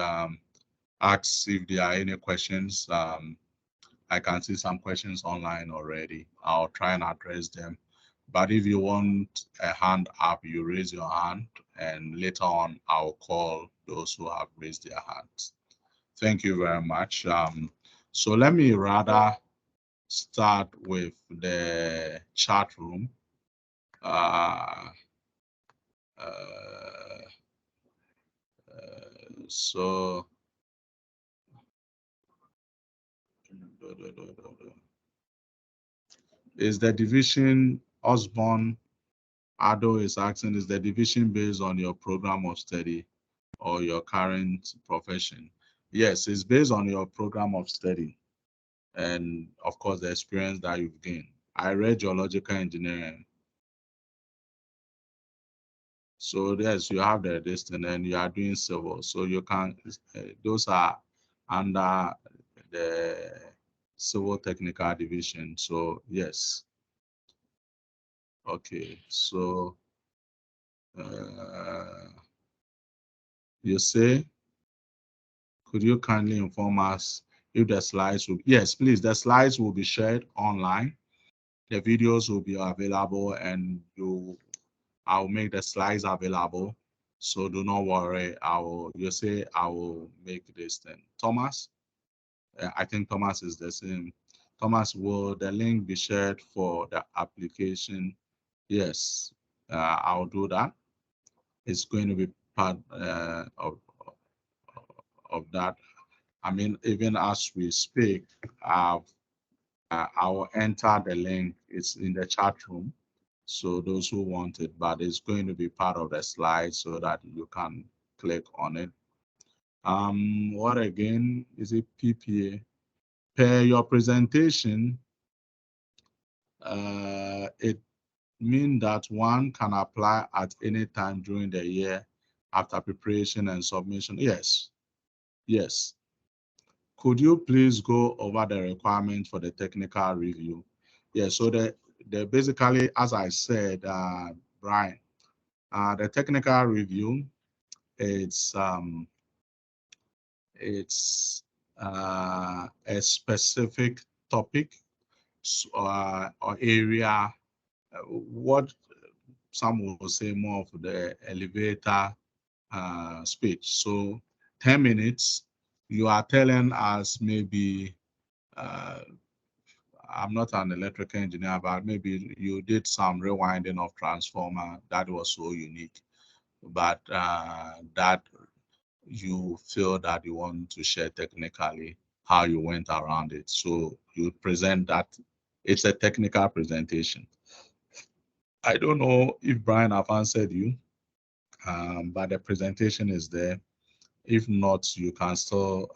ask if there are any questions. I can see some questions online already. I'll try and address them. But if you want a hand up, you raise your hand, and later on, I'll call those who have raised their hands. Thank you very much. So let me rather start with the chat room. So is the division Osborne Ado is asking, is the division based on your program of study or your current profession? Yes, it's based on your program of study and of course the experience that you've gained. I read geological engineering. So yes, you have the distance and you are doing civil. So you can, those are under the civil technical division. So yes. Okay, so you say, could you kindly inform us if the slides will, yes, please, the slides will be shared online. The videos will be available and I'll make the slides available. So do not worry, you say I will make this thing. Thomas, I think Thomas is the same. Thomas, will the link be shared for the application? Yes, I'll do that. It's going to be part of that. I mean, even as we speak, I will enter the link. It's in the chat room. So those who want it, but it's going to be part of the slide so that you can click on it. What again? Is it PPA? Per your presentation, it means that one can apply at any time during the year after preparation and submission. Yes, yes. Could you please go over the requirements for the technical review? Yeah, so the basically, as I said, Brian, the technical review, it's a specific topic or area, what some will say more of the elevator speech. So 10 minutes, you are telling us maybe, I'm not an electrical engineer, but maybe you did some rewinding of transformer that was so unique, but that you feel that you want to share technically how you went around it. So you present that. It's a technical presentation. I don't know if Brian have answered you, but the presentation is there. If not, you can still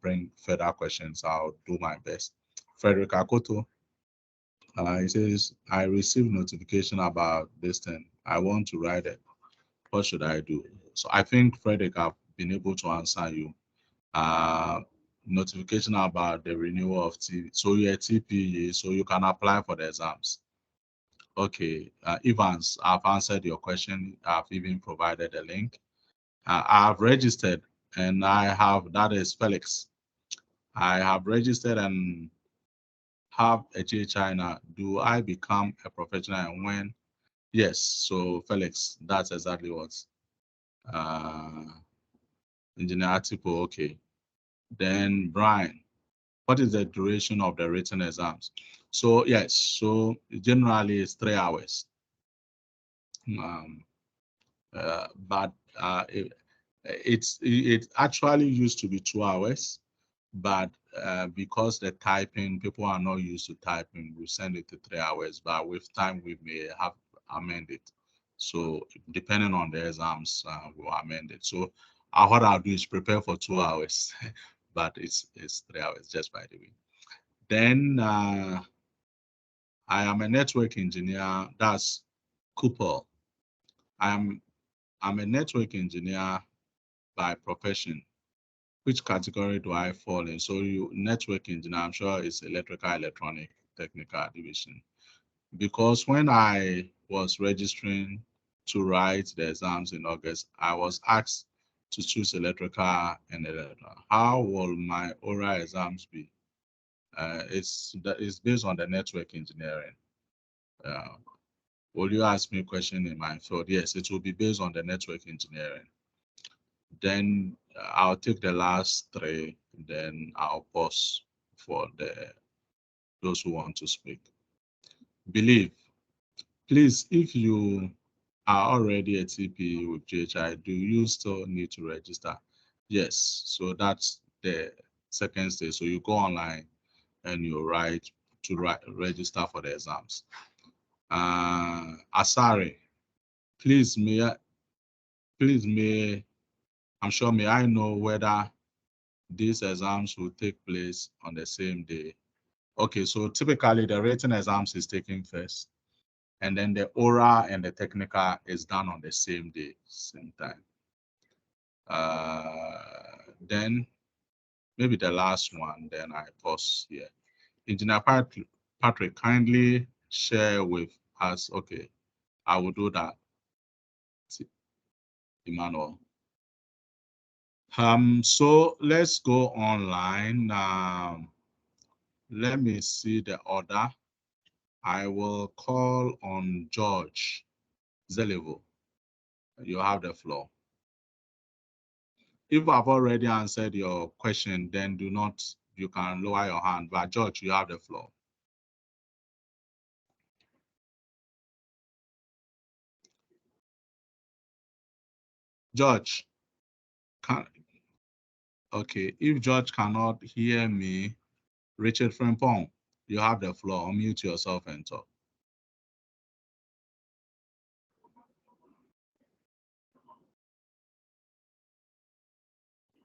bring further questions. I'll do my best. Frederick Akoto, he says, I received notification about this thing. I want to write it. What should I do? So I think Frederick have been able to answer you. Notification about the renewal of TV. So you're a TPE, so you can apply for the exams. Okay, Evans, I've answered your question. I've even provided a link. I've registered and that is Felix. I have registered and have a GHI. Do I become a professional and when? Yes, so Felix, that's exactly what. Engineer Atipo, okay. Then Brian, what is the duration of the written exams? So yes, so generally it's 3 hours. But it actually used to be 2 hours, but because the typing, people are not used to typing, we send it to 3 hours, but with time we may have amended. So depending on the exams, we'll amend it. So what I'll do is prepare for 2 hours, but it's 3 hours, just by the way. Then I am a network engineer. That's Cooper. I'm a network engineer by profession. Which category do I fall in? So network engineer, I'm sure it's electrical, electronic, technical division. Because when I was registering to write the exams in August, I was asked to choose electrical and electrical. How will my oral exams be? It's based on the network engineering. Will you ask me a question in my field? Yes, it will be based on the network engineering. Then I'll take the last 3, then I'll pause for those who want to speak. Believe, please, if you are already a TP with GHI, do you still need to register? Yes, so that's the second stage. So you go online and you register for the exams. Asari, please I'm sure, may I know whether these exams will take place on the same day? Okay, so typically the written exams is taken first, and then the oral and the technical is done on the same day, same time. Then maybe the last one, then I pause here. Engineer Patrick, kindly share with us. Okay, I will do that. Emmanuel. So let's go online. Let me see the order. I will call on George Zelevo. You have the floor. If I've already answered your question, then you can lower your hand. But George, you have the floor. George, okay, if George cannot hear me, Richard Frimpong, you have the floor. Unmute yourself and talk.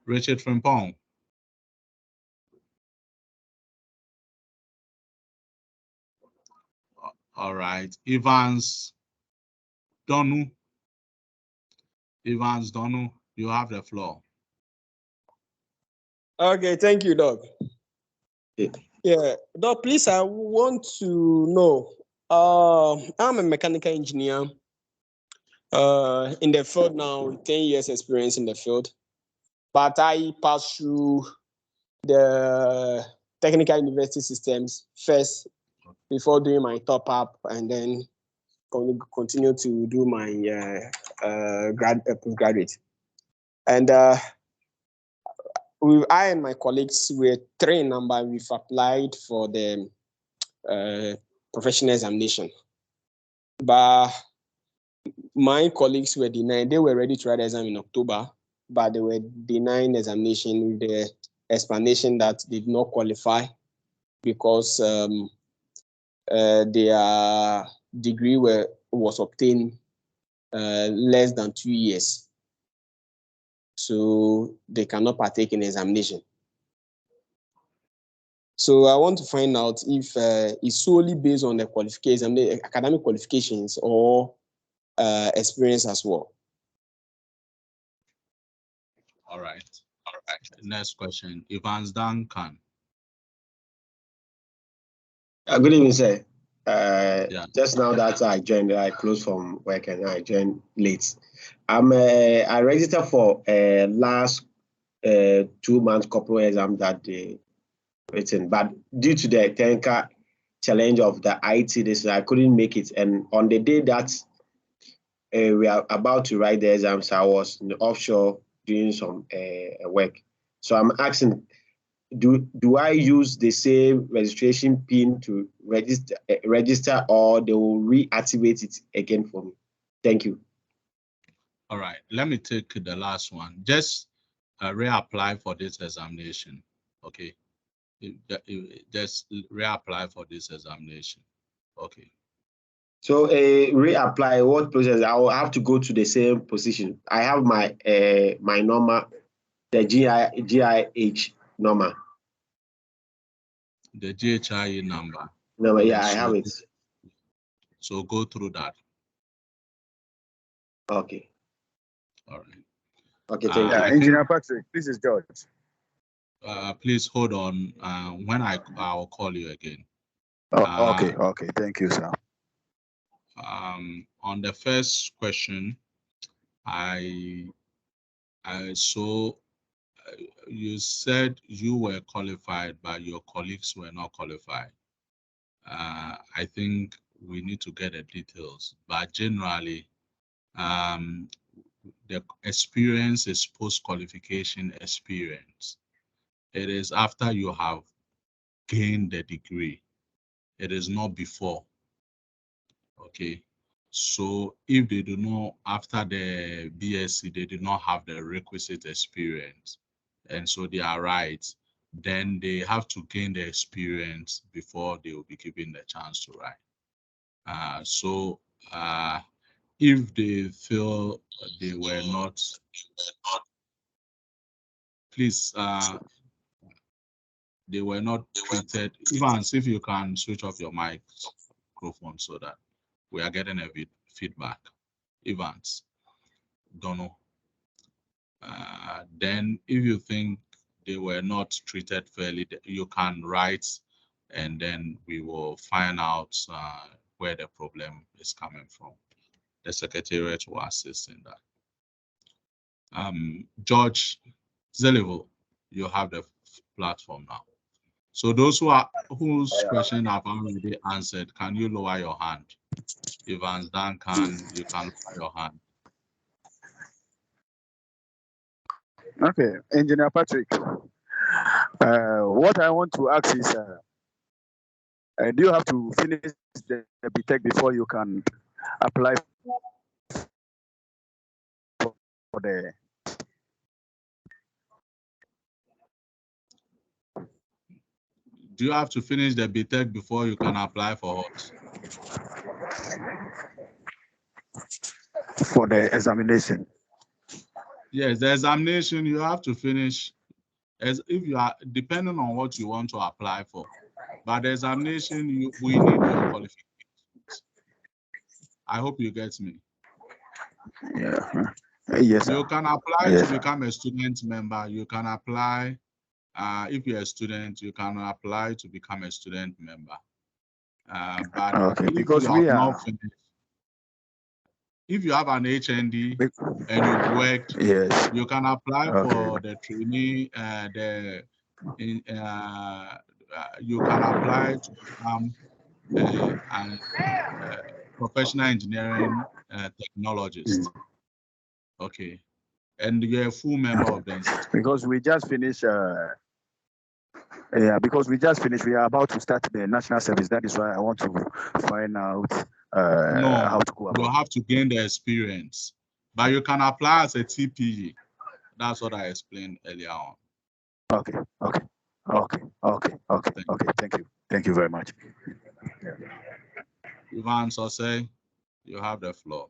Richard Frimpong. All right, Evans Donu, you have the floor. Okay, thank you, Doc. Yeah, Doc, please, I want to know. I'm a mechanical engineer in the field now, 10 years experience in the field. But I passed through the technical university systems first before doing my top up, and then continue to do my postgraduate. And I and my colleagues were 3 in number. We've applied for the professional examination, but my colleagues were denied. They were ready to write the exam in October, but they were denying examination with the explanation that they did not qualify because their degree was obtained less than 2 years. So they cannot partake in examination. So I want to find out if it's solely based on the qualification, the academic qualifications, or experience as well. All right. Next question, Evans Duncan. Good evening, sir. Yeah. Just now that I joined, I closed from work and I joined late. I registered for last 2 months corporate exam that they written, but due to the technical challenge of the IT, I couldn't make it. And on the day that we are about to write the exams, I was in the offshore doing some work. So I'm asking, do I use the same registration PIN to register, or they will reactivate it again for me? Thank you. All right, let me take the last one. Just reapply for this examination, okay? Just reapply for this examination, okay? So reapply what process? I will have to go to the same position. I have my my number, the GIH number. The GHIE number. No, yeah, And I have so- it. So go through that. Okay. All right. Okay, thank I you. think- Engineer Patrick, this is George. Please hold on. When I'll call you again. Oh, okay, thank you, sir. On the first question, so you said you were qualified, but your colleagues were not qualified. I think we need to get the details, but generally, the experience is post-qualification experience. It is after you have gained the degree. It is not before. Okay. So if they do not, after the BSc, they do not have the requisite experience, and so they are right, then they have to gain the experience before they will be given the chance to write. So if they feel they were not, please, they were not treated. Evans, if you can switch off your microphone so that we are getting a bit feedback. Evans, don't know. Then if you think they were not treated fairly, you can write, and then we will find out where the problem is coming from. The Secretariat will assist in that. George Zelivo, you have the platform now. So those whose question I've already answered, can you lower your hand? Evans Duncan, you can lower your hand. Okay, Engineer Patrick. What I want to ask is, do you have to finish the BTech before you can apply for the? Do you have to finish the BTech before you can apply for what? For the examination? Yes, the examination you have to finish, as if you are depending on what you want to apply for. But the examination, we need your qualifications. I hope you get me. Yeah. Yes, sir. You can apply Yes, to sir. become a student member. You can apply, if you're a student, you can apply to become a student member. But Okay, if because you we have are. not finished, if you have an HND and you've worked, Yes. you can apply Okay. for the trainee, you can apply to become a professional engineering technologist. Okay, and you're a full member of the institute. Because we just finished. Because we just finished. We are about to start the national service. That is why I want to find out how to go about. You have to gain the experience, but you can apply as a TPE. That's what I explained earlier on. Okay. Thank you very much. Ivan Sose, you have the floor.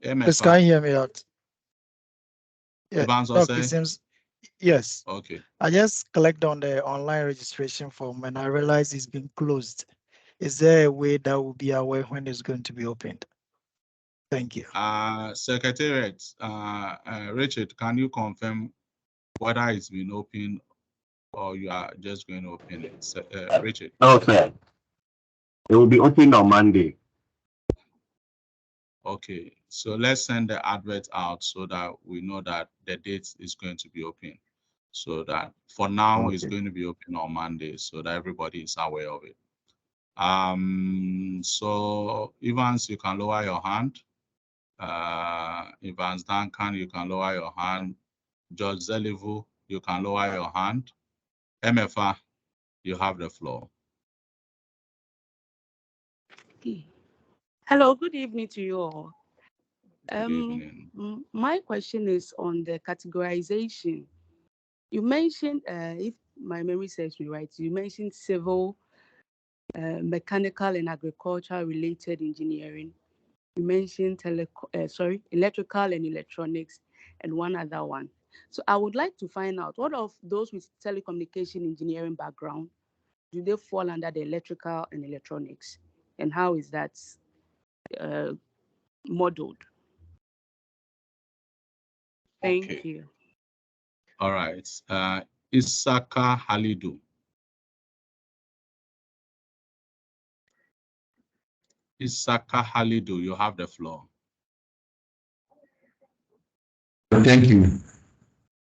Please, can you hear me out? Yeah, Ivan Doc, Sose? it seems, yes. Okay. I just clicked on the online registration form and I realized it's been closed. Is there a way that will be aware when it's going to be opened? Thank you. Secretariat, Richard, can you confirm whether it's been opened or you are just going to open it? Richard. No, sir. It will be opened on Monday. Okay, so let's send the advert out so that we know that the date is going to be open. So that for now it's going to be open on Monday so that everybody is aware of it. So Evans, you can lower your hand. Evans Duncan, you can lower your hand. George Zelivu, you can lower your hand. MFA, you have the floor. Okay. Hello, good evening to you all. Good evening. My question is on the categorization. You mentioned if my memory serves me right, you mentioned civil, mechanical and agriculture related engineering. You mentioned electrical and electronics, and one other one. So I would like to find out, what of those with telecommunication engineering background, do they fall under the electrical and electronics? And how is that modeled? Thank Okay. you. All right. Isaka Halidu. Isaka Halidu, you have the floor. Thank you.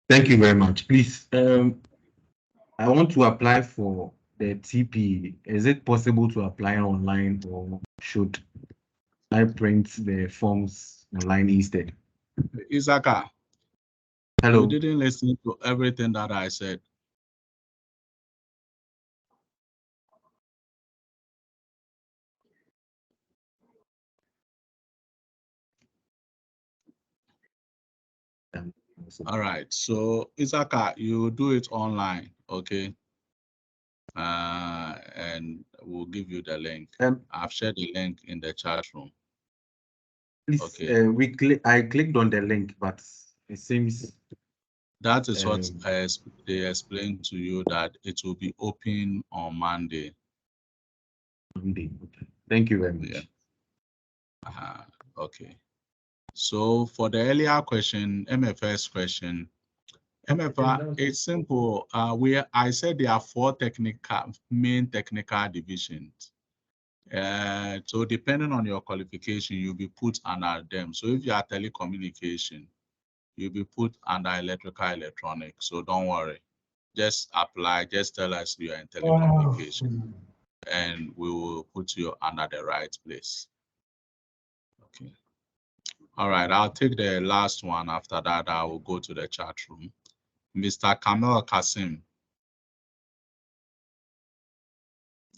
Thank you very much. Please, I want to apply for the TPE. Is it possible to apply online, or should I print the forms online instead? Isaka, Hello. you didn't listen to everything that I said. All right. So Isaka, you do it online, okay? And we'll give you the link. I've shared the link in the chat room. Please, okay. I clicked on the link, but it seems that is what they explained to you, that it will be open on Monday. Monday. Okay. Thank you very much. Yeah. Okay. So for the earlier question, MFS question, MFA, it's simple. I said there are 4 main technical divisions. So depending on your qualification, you'll be put under them. So if you are telecommunication, you'll be put under electrical electronics. So don't worry. Just apply, just tell us you are in telecommunication, and we will put you under the right place. Okay. All right, I'll take the last one. After that, I will go to the chat room. Mr. Kamel Kasim,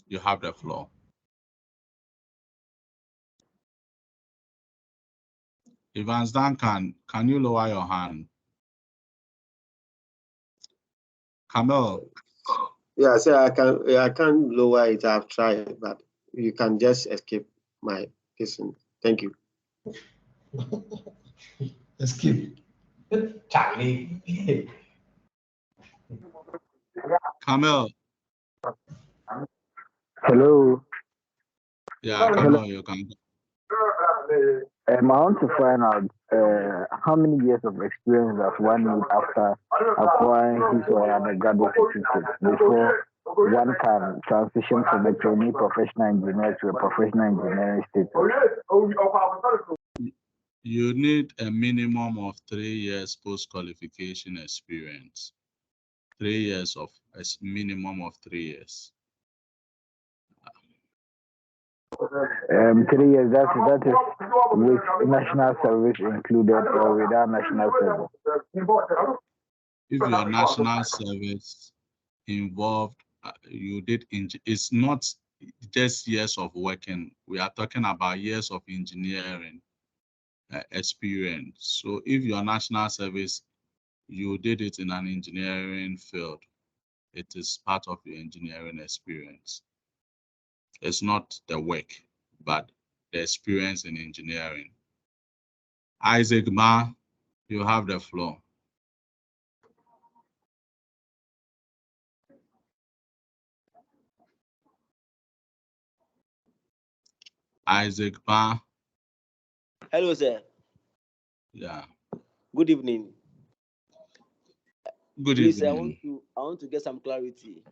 you have the floor. Evans Duncan, can you lower your hand? Kamel. Yeah, so I can lower it. I've tried, but you can just escape my person. Thank you. Escape. Charlie. Kamel. Hello. Yeah, Kamel, you can. I want to find out how many years of experience does one need after acquiring his or her undergraduate certificate before one can transition from a trainee professional engineer to a professional engineering status? You need a minimum of 3 years post-qualification experience. 3 years of a minimum of 3 years. 3 years, that is with national service included or without national service? If your national service involved, you did, it's not just years of working. We are talking about years of engineering experience. So if your national service, you did it in an engineering field, it is part of your engineering experience. It's not the work, but the experience in engineering. Isaac Ma, you have the floor. Isaac Ma. Hello, sir. Yeah. Good evening. Good Please, evening. I want to get some clarity.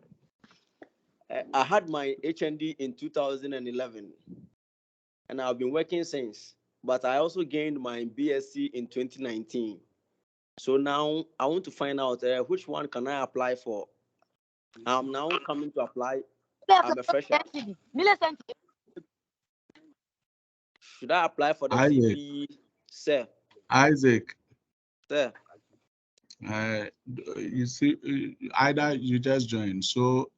I had my HND in 2011, and I've been working since. But I also gained my BSc in 2019. So now I want to find out which one can I apply for. I'm now coming to apply. I'm a fresher. Should I apply for the TPE, sir? Isaac. Sir. You see, either you just joined. So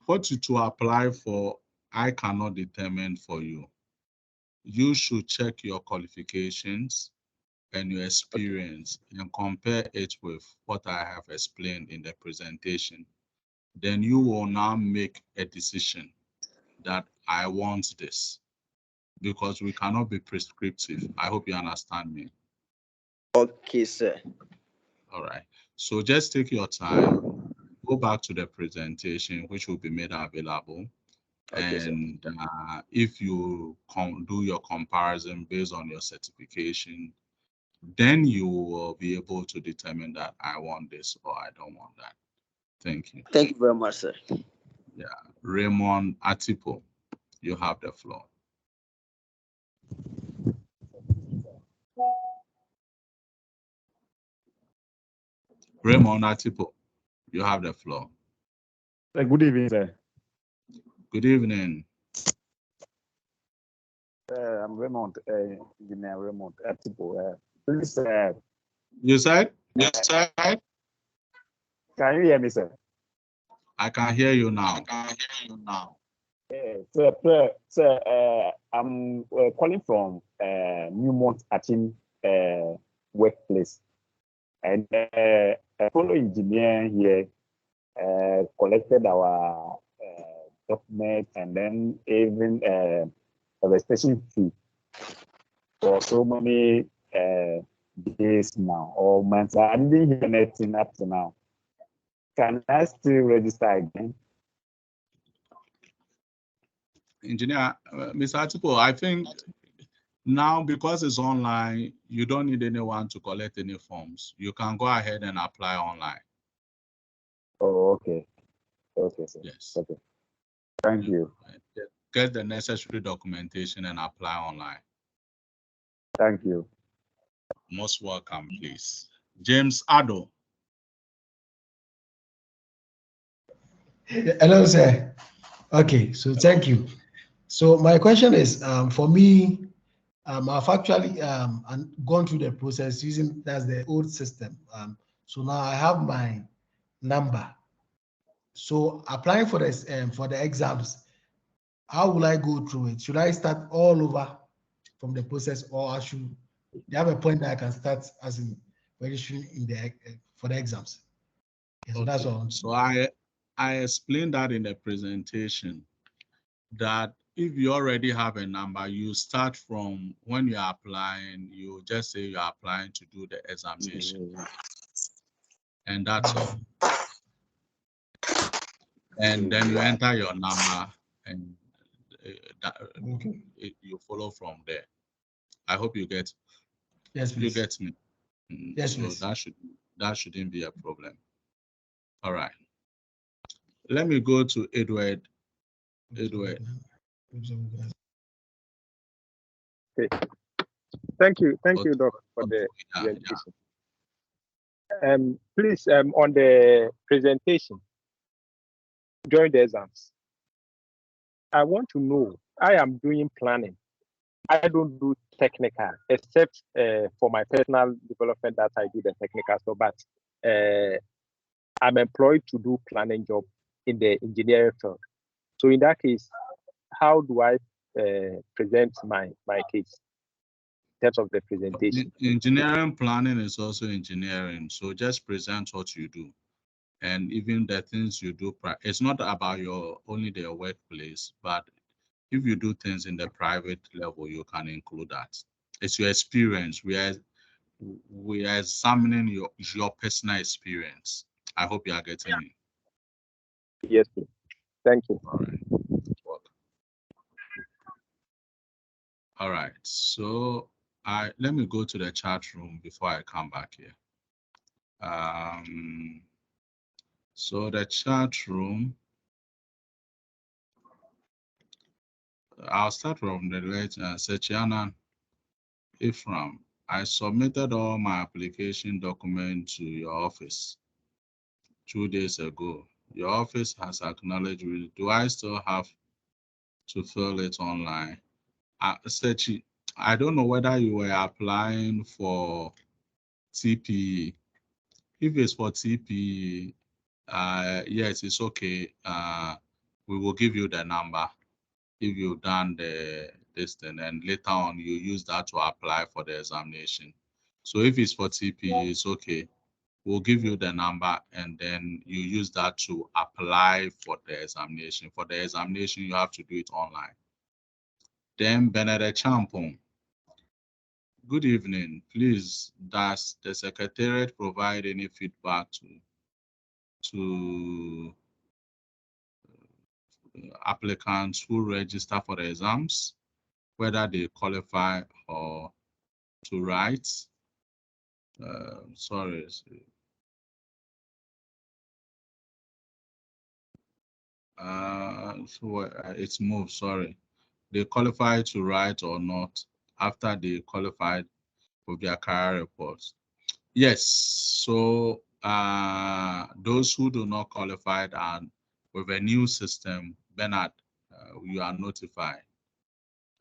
what to apply for, I cannot determine for you. You should check your qualifications and your experience and compare it with what I have explained in the presentation. then you will now make a decision that I want this, because we cannot be prescriptive. I hope you understand me. Okay, sir. All right. So just take your time, go back to the presentation, which will be made available. Okay, sir. And if you do your comparison based on your certification, then you will be able to determine that I want this or I don't want that. Thank you. Thank you very much, sir. Yeah. Raymond Atipo, you have the floor. Raymond Atipo, you have the floor. Good evening, sir. Good evening. I'm Raymond, Engineer Raymond Atipo. Please, You said? Yes, sir. Can you hear me, sir? I can hear you now. Sir, I'm calling from Newmont Atin workplace, and a fellow engineer here collected our documents and then even a registration fee for so many days now or months. I didn't hear anything up to now. Can I still register again? Engineer, Mr. Atipo, I think now because it's online, you don't need anyone to collect any forms. You can go ahead and apply online. Oh, okay. Okay, sir. Yes. Okay. Thank you. Get the necessary documentation and apply online. Thank you. Most welcome, please. James Addo. Hello, sir. Okay, so thank you. So my question is, for me, I've actually gone through the process using that's the old system. So now I have my number. So applying for this for the exams, how will I go through it? Should I start all over from the process, or I should they have a point that I can start as in registering in the for the exams? Yeah, so that's all. So I explained that in the presentation, that if you already have a number, you start from when you're applying, you just say you're applying to do the examination. And that's all. And then you enter your number and you follow from there. I hope you get. Yes, please. You get me. Yes, so please. that shouldn't be a problem. All right. Let me go to Edward. Okay. Thank you, Doc, for the presentation. Please, on the presentation during the exams, I want to know. I am doing planning. I don't do technical, except for my personal development that I do the technical stuff. But I'm employed to do planning job in the engineering field. So in that case, how do I present my case in terms of the presentation? Engineering planning is also engineering. So just present what you do. And even the things you do, it's not about only the workplace, but if you do things in the private level, you can include that. It's your experience. We are examining your personal experience. I hope you are getting me. Yes, please. Thank you. All right. All right. So let me go to the chat room before I come back here. So the chat room, I'll start from the late Sechiana Ephraim. I submitted all my application documents to your office 2 days ago. Your office has acknowledged it. Do I still have to fill it online? Sechi, I don't know whether you were applying for TPE. If it's for TPE, yes, it's okay. We will give you the number if you've done this thing, and later on you use that to apply for the examination. So if it's for TPE, it's okay. We'll give you the number, and then you use that to apply for the examination. For the examination, you have to do it online. Then Benedict Champon. Good evening. Please, does the Secretariat provide any feedback to applicants who register for the exams, whether they qualify or to write? Sorry. It's moved, sorry. They qualify to write or not after they qualified for their career reports. Yes, so those who do not qualify and with a new system, Bernard, you are notified.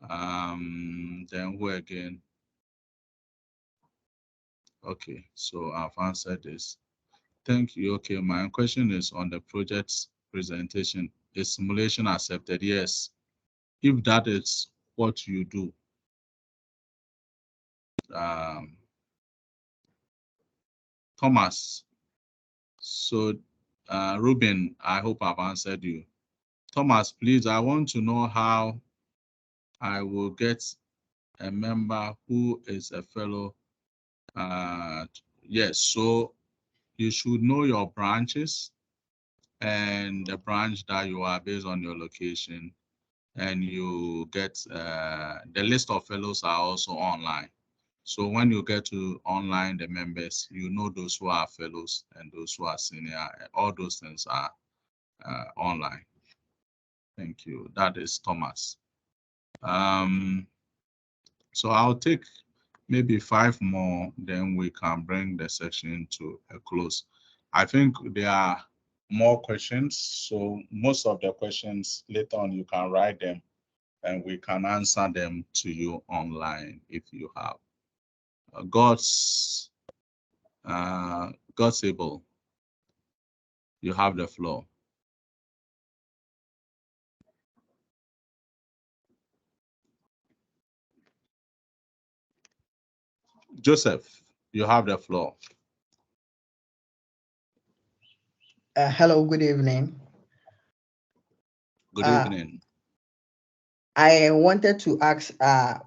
Then who again? Okay, so I've answered this. Thank you. Okay, my question is on the project's presentation. Is simulation accepted? Yes. If that is what you do, Thomas. So, Ruben, I hope I've answered you. Thomas, please, I want to know how I will get a member who is a fellow. Yes, so you should know your branches and the branch that you are based on your location, and you get the list of fellows are also online. So when you get to online, the members, you know those who are fellows and those who are senior, all those things are online. Thank you. That is Thomas. So I'll take maybe 5 more, then we can bring the section to a close. I think there are more questions. So most of the questions later on, you can write them and we can answer them to you online if you have. God's able. You have the floor. Joseph, you have the floor. Hello, good evening. Good evening. I wanted to ask, are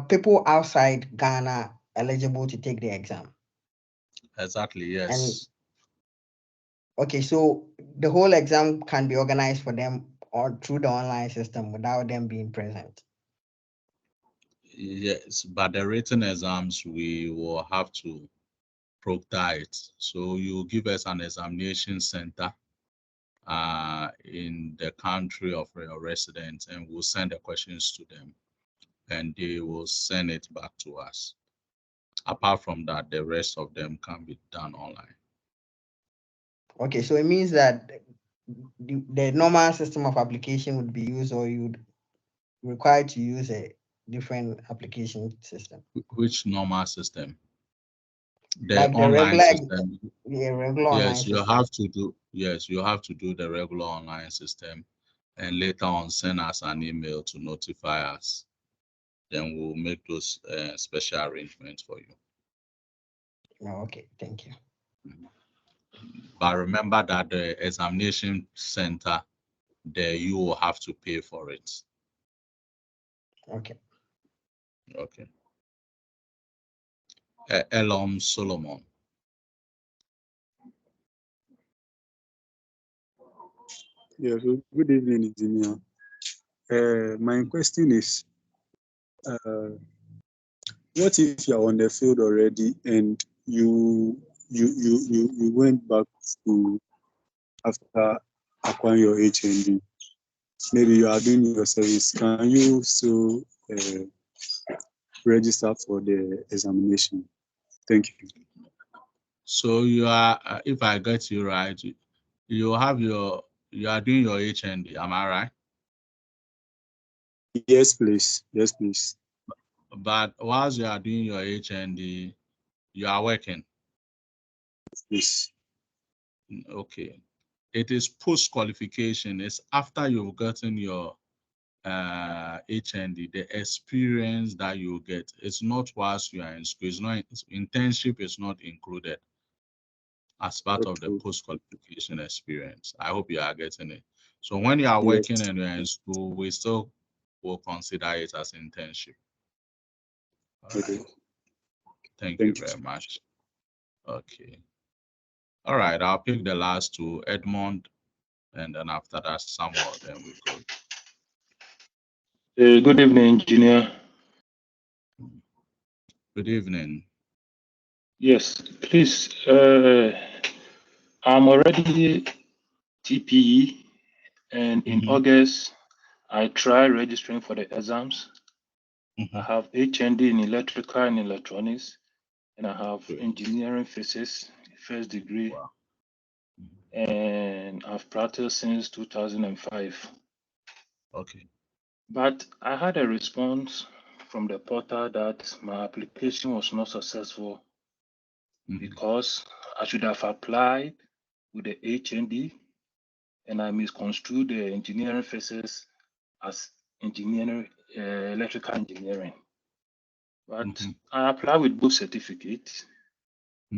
people outside Ghana eligible to take the exam? Exactly, yes. And okay, so the whole exam can be organized for them or through the online system without them being present. Yes, but the written exams, we will have to proctor it. So you give us an examination center in the country of your residence, and we'll send the questions to them, and they will send it back to us. Apart from that, the rest of them can be done online. Okay, so it means that the normal system of application would be used, or you'd require to use a different application system. Which normal system? The Like the online regular, system. regular online Yes, you system. have to do. Yes, you have to do the regular online system, and later on send us an email to notify us. Then we'll make those special arrangements for you. Oh, okay, thank you. But remember that the examination center, there you will have to pay for it. Okay. Okay. Elom Solomon. Yeah, so good evening, engineer. My question is, what if you're on the field already and you went back to after acquiring your HND? Maybe you are doing your service. Can you still register for the examination? Thank you. So you are, if I get you right, you are doing your HND, am I right? Yes, please. Yes, please. But whilst you are doing your HND, you are working. Yes. Okay. It is post qualification. It's after you've gotten your HND, the experience that you get. It's not whilst you are in school. It's not internship is not included. as part of the Okay. post-qualification experience. I hope you are getting it. So when you are Yes. working and you're in school, we still will consider it as internship. All Okay. right. Thank Thank you you. very much. Okay. All right, I'll pick the last two, Edmond, and then after that, Samuel, then we go. Good evening, engineer. Good evening. Yes, please. I'm already TPE, and in August, I tried registering for the exams. I have HND in electrical and electronics, and I have engineering physics, first degree, and I've practiced since 2005. Okay. But I had a response from the portal that my application was not successful because I should have applied with the HND and I misconstrued the engineering physics as engineering, electrical engineering. But I applied with both certificates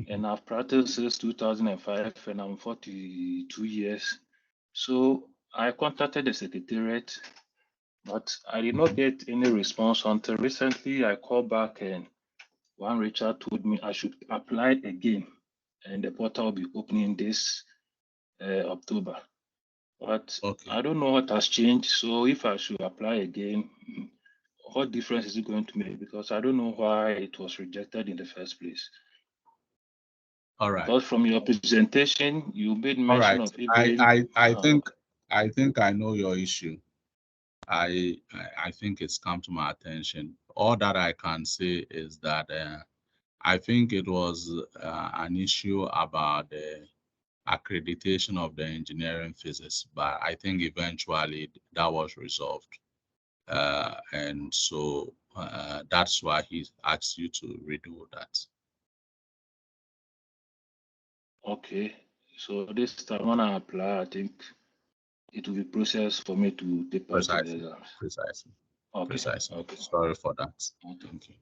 and I've practiced since 2005 and I'm 42 years. So I contacted the secretariat, but I did not get any response until recently. I called back and one Richard told me I should apply again and the portal will be opening this October. But I don't know what has changed. So if I should apply again, what difference is it going to make? Because I don't know why it was rejected in the first place. All right. Because from your presentation, you made All mention right. of even. I think I know your issue. I think it's come to my attention. All that I can say is that I think it was an issue about the accreditation of the engineering physics, but I think eventually that was resolved. And so that's why he asked you to redo that. Okay. So this time when I apply, I think it will be processed for me to take part in the exams. Precisely. Okay. Precisely. Okay. Sorry for that. Thank you.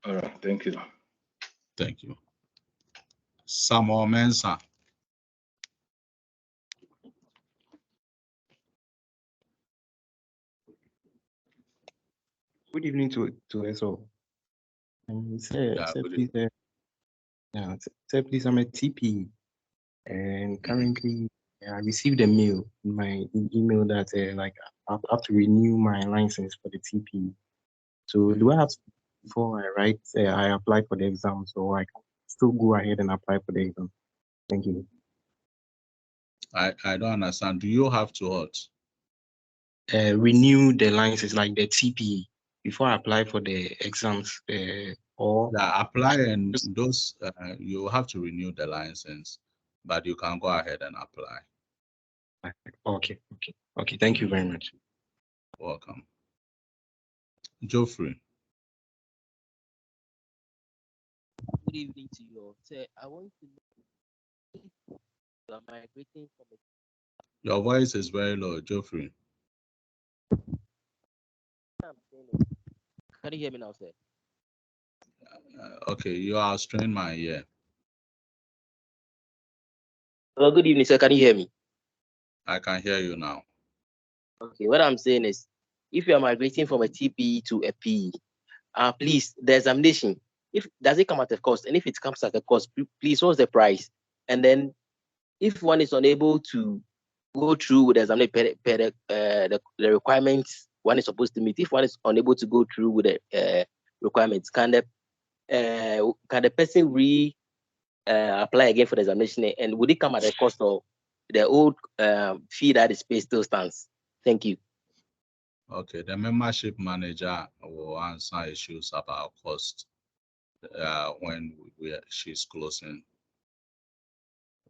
All right. Thank you. Thank you. Samuel Mensah. Good evening to us all. Sir, please, please, I'm a TP, and currently I received a mail in my email that like I have to renew my license for the TP. So do I have to, before I write, I apply for the exam, so I can still go ahead and apply for the exam? Thank you. I don't understand. Do you have to what? Renew the license, like the TP, before I apply for the exams, or apply and those you have to renew the license, but you can go ahead and apply. Okay. Thank you very much. Welcome. Geoffrey. Good evening to you all. Sir, I want to know if you are migrating from a. Your voice is very low, Geoffrey. Can you hear me now, sir? Okay, you are straining my ear. Well, good evening, sir. Can you hear me? I can hear you now. Okay, what I'm saying is, if you are migrating from a TPE to a PE, please, the examination, if does it come at a cost? And if it comes at a cost, please, what's the price? And then, if one is unable to go through with the examination the requirements one is supposed to meet, if one is unable to go through with the requirements, can the person apply again for the examination, and would it come at a cost, or the old fee that is paid still stands? Thank you. Okay, the membership manager will answer issues about cost when she's closing.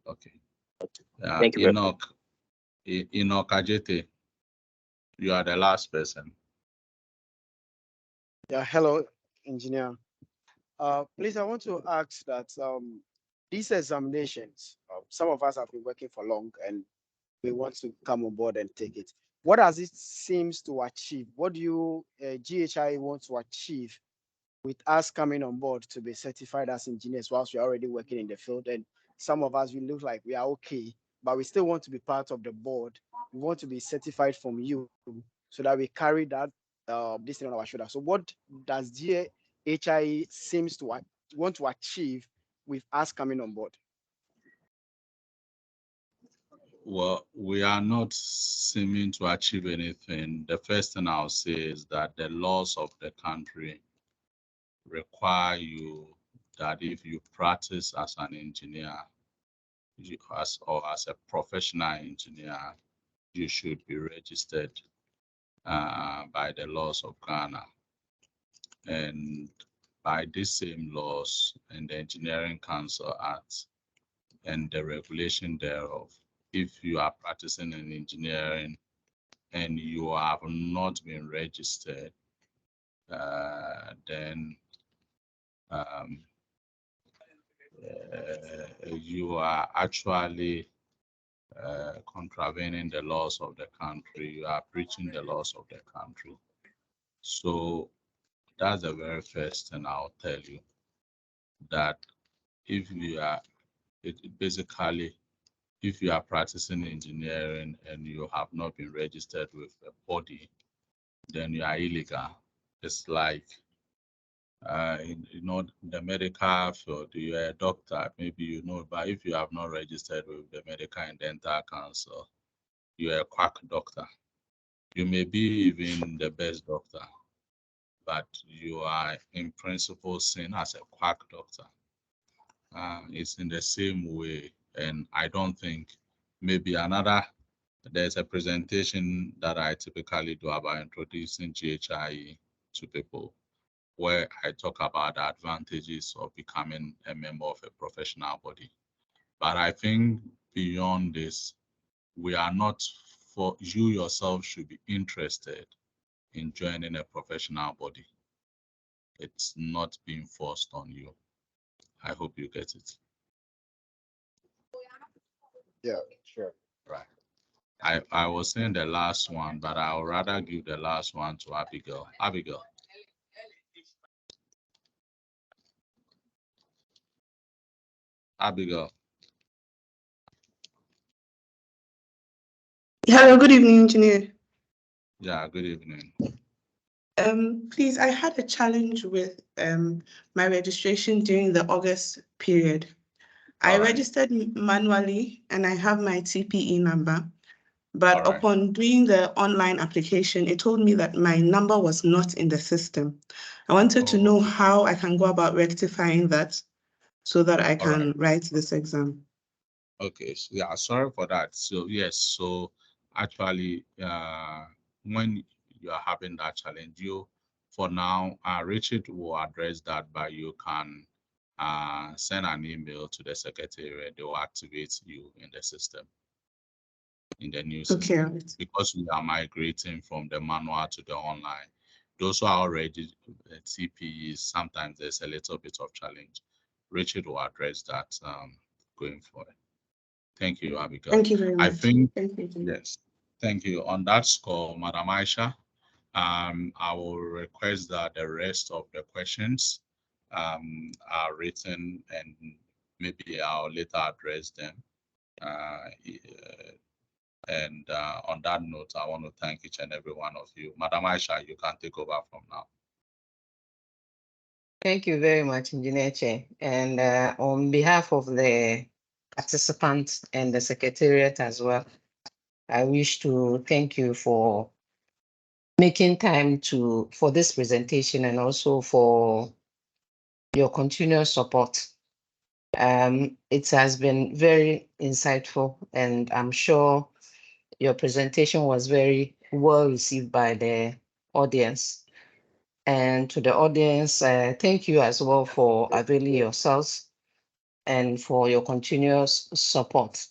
Okay. Thank you. Enoch Ajete, you are the last person. Yeah, hello, engineer. Please, I want to ask that these examinations, some of us have been working for long and we want to come on board and take it. What does it seems to achieve? What do you, GHI, want to achieve with us coming on board to be certified as engineers whilst we're already working in the field? And some of us, we look like we are okay, but we still want to be part of the board. We want to be certified from you so that we carry that this thing on our shoulder. So what does HIE seems to want to achieve with us coming on board? Well, we are not seeming to achieve anything. The first thing I'll say is that the laws of the country require you that if you practice as an engineer, or as a professional engineer, you should be registered by the laws of Ghana. And by these same laws and the Engineering Council Act and the regulation thereof, if you are practicing in engineering and you have not been registered, then you are actually contravening the laws of the country. You are breaching the laws of the country. So that's the very first thing I'll tell you, that if you are, basically, if you are practicing engineering and you have not been registered with a body, then you are illegal. It's like, the medical field, you are a doctor, maybe you know, but if you have not registered with the Medical and Dental Council, you are a quack doctor. You may be even the best doctor, but you are in principle seen as a quack doctor. It's in the same way, and I don't think maybe there's a presentation that I typically do about introducing GHIE to people, where I talk about the advantages of becoming a member of a professional body. But I think beyond this, we are not, for you yourself should be interested in joining a professional body. It's not being forced on you. I hope you get it. Yeah, sure. Right. I was saying the last one, but I would rather give the last one to Abigail. Abigail. Abigail. Hello, good evening, engineer. Yeah, good evening. Please, I had a challenge with my registration during the August period. I registered manually and I have my TPE number, but upon doing the online application, it told me that my number was not in the system. I wanted to know how I can go about rectifying that so that I can write this exam. Okay, so yeah, sorry for that. So yes, so actually, when you are having that challenge, for now, Richard will address that, but you can send an email to the secretariat. They will activate you in the system, in the new system, because we are migrating from the manual to the online. Those who are already TPEs, sometimes there's a little bit of challenge. Richard will address that going forward. Thank you, Abigail. Thank you very much. I think, Thank you. yes, thank you. On that score, Madam Aisha, I will request that the rest of the questions are written, and maybe I'll later address them. And on that note, I want to thank each and every one of you. Madam Aisha, you can take over from now. Thank you very much, Engineer Che. And on behalf of the participants and the Secretariat as well, I wish to thank you for making time for this presentation and also for your continuous support. It has been very insightful, and I'm sure your presentation was very well received by the audience. And to the audience, thank you as well for availing yourselves and for your continuous support.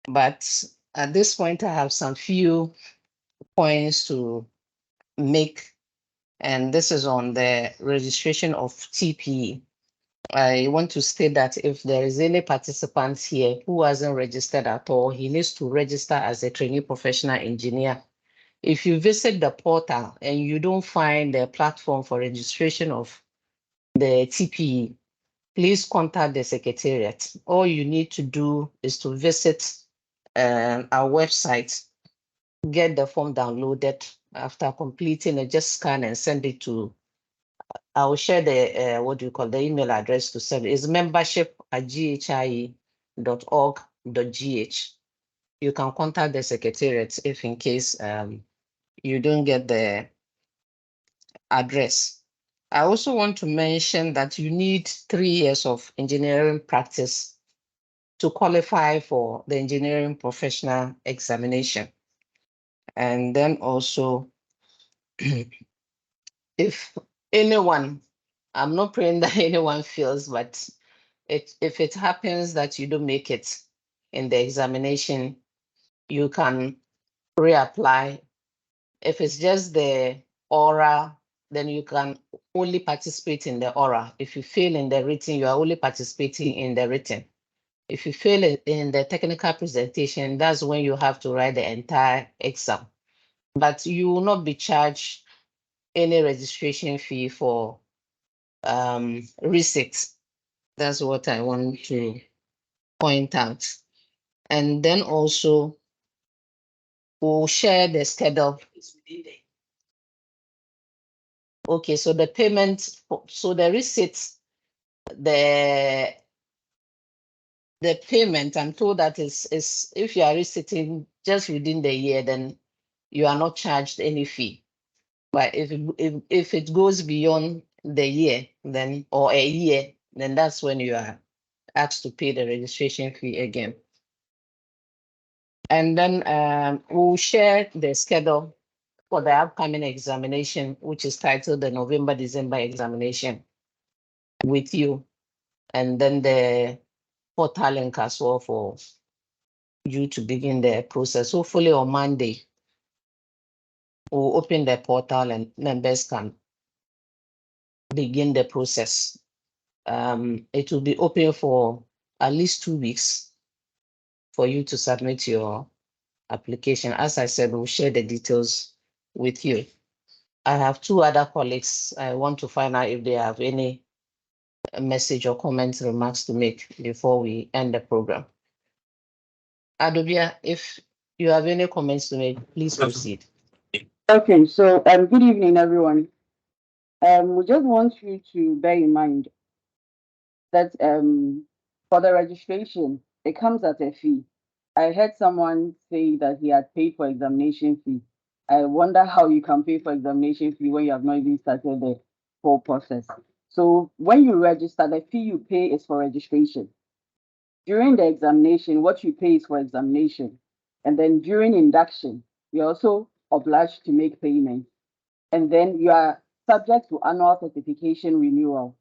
But at this point, I have some few points to make, and this is on the registration of TPE. I want to state that if there is any participant here who hasn't registered at all, he needs to register as a trainee professional engineer. If you visit the portal and you don't find the platform for registration of the TPE, please contact the secretariat. All you need to do is to visit our website, get the form downloaded. After completing it, just scan and send it to, I will share the, the email address to send. It's membership@ghie.org.gh. You can contact the secretariat if in case you don't get the address. I also want to mention that you need 3 years of engineering practice to qualify for the engineering professional examination. And then also, if anyone, I'm not praying that anyone fails, but if it happens that you don't make it in the examination, you can reapply. If it's just the oral, then you can only participate in the oral. If you fail in the written, you are only participating in the written. If you fail in the technical presentation, that's when you have to write the entire exam. But you will not be charged any registration fee for receipt. That's what I want to point out. And then also, we'll share the schedule. Okay, so the payment, so the receipts, the payment, I'm told that is if you are receipting just within the year, then you are not charged any fee. But if it goes beyond the year, then or a year, then that's when you are asked to pay the registration fee again. And then we'll share the schedule for the upcoming examination, which is titled the November-December examination with you. And then the portal link as well for you to begin the process. Hopefully on Monday, we'll open the portal and members can begin the process. It will be open for at least 2 weeks for you to submit your application. As I said, we'll share the details with you. I have 2 other colleagues. I want to find out if they have any message or comments, remarks to make before we end the program. Adobia, if you have any comments to make, please proceed. Okay, so good evening, everyone. We just want you to bear in mind that for the registration, it comes at a fee. I heard someone say that he had paid for examination fee. I wonder how you can pay for examination fee when you have not even started the whole process. So when you register, the fee you pay is for registration. During the examination, what you pay is for examination. And then during induction, you're also obliged to make payment. And then you are subject to annual certification renewal.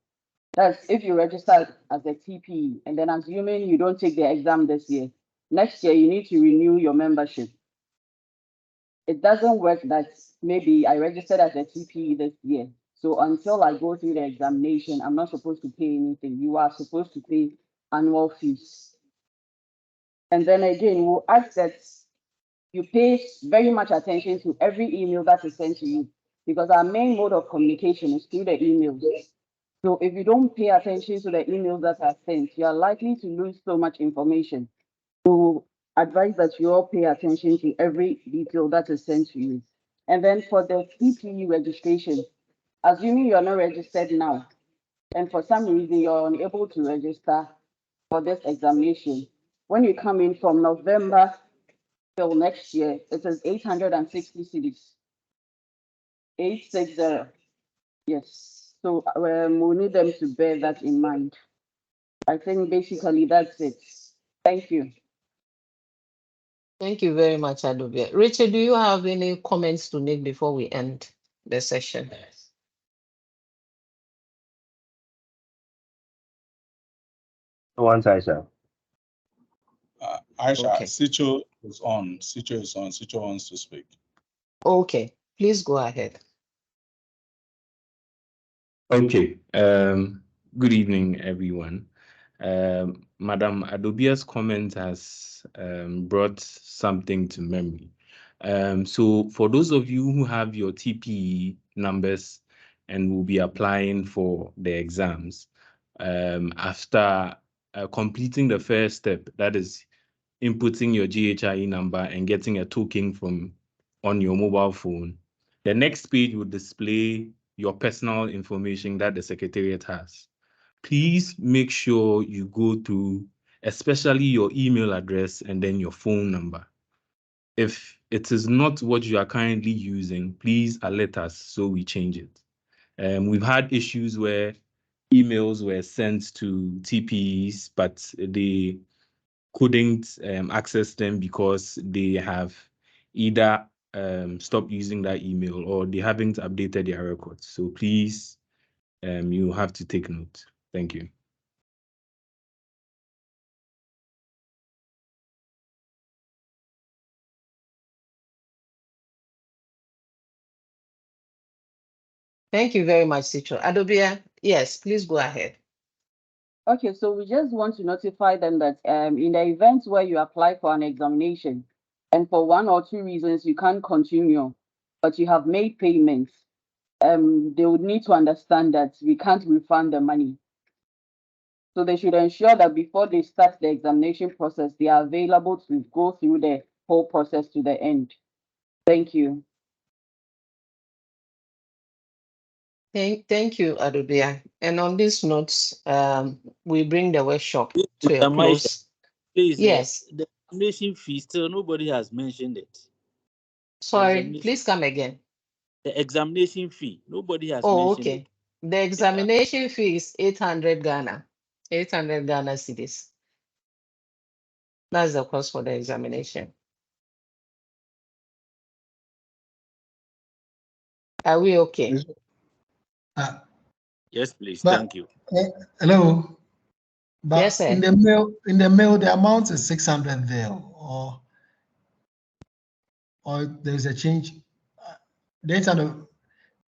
That's if you register as a TPE, and then assuming you don't take the exam this year, next year you need to renew your membership. It doesn't work that maybe I registered as a TPE this year, so until I go through the examination, I'm not supposed to pay anything. You are supposed to pay annual fees. And then again, we'll ask that you pay very much attention to every email that is sent to you, because our main mode of communication is through the emails. So if you don't pay attention to the emails that are sent, you are likely to lose so much information. So advise that you all pay attention to every detail that is sent to you. And then for the EPE registration, assuming you are not registered now, and for some reason you're unable to register for this examination, when you come in from November till next year, it is 860 cedis. 860. Yes. So we need them to bear that in mind. I think basically that's it. Thank you. Thank you very much, Adobia. Richard, do you have any comments to make before we end the session? One side, sir. Aisha, Okay. Sicho is on. Sicho is on. Sicho wants to speak. Okay, please go ahead. Okay. Good evening, everyone. Madam Adobia's comment has brought something to memory. So for those of you who have your TPE numbers and will be applying for the exams, after completing the first step, that is inputting your GHIE number and getting a token on your mobile phone. The next page will display your personal information that the Secretariat has. Please make sure you go through, especially your email address and then your phone number. If it is not what you are currently using, please alert us so we change it. We've had issues where emails were sent to TPEs, but they couldn't access them because they have either stopped using that email or they haven't updated their records. So please, you have to take note. Thank you. Thank you very much, Citro. Adobia, yes, please go ahead. Okay, so we just want to notify them that in the event where you apply for an examination and for one or two reasons you can't continue, but you have made payments, they would need to understand that we can't refund the money. So they should ensure that before they start the examination process, they are available to go through the whole process to the end. Thank you. Thank you, Adobia. And on this note, we bring the workshop to a Madam Aisha, close. please, Yes. the examination fee, still nobody has mentioned it. Sorry, please come again. The examination fee, nobody has Oh, mentioned okay. it. The examination fee is 800 Ghana, 800 Ghana cedis. That's the cost for the examination. Are we okay? Yes, please. But, Thank you. Hello. But yes, sir. in the mail, the amount is 600 there, or there's a change. The 800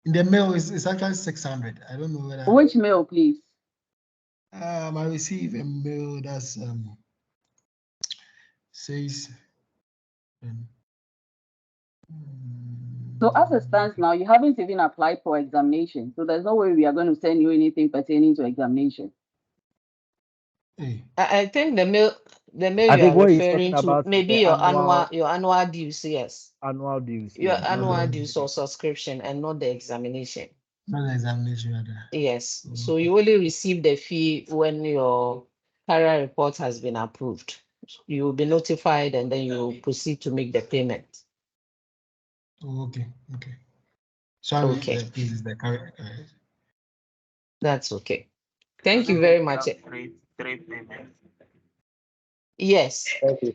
in the mail is actually 600. I don't know whether. Which mail, please? I received a mail that's says. So as it stands now, you haven't even applied for examination. So there's no way we are going to send you anything pertaining to examination. I think the mail I you think are what he's referring talking to, about is maybe the your annual dues, yes. annual dues. Your Yeah. annual dues or subscription and not the examination. Not the examination, rather. Yes. So you only receive the fee when your career report has been approved. You will be notified and then you proceed to make the payment. Okay. Sorry, Okay. this is the correct. That's okay. Thank you very much. Three payments. Yes. Thank you.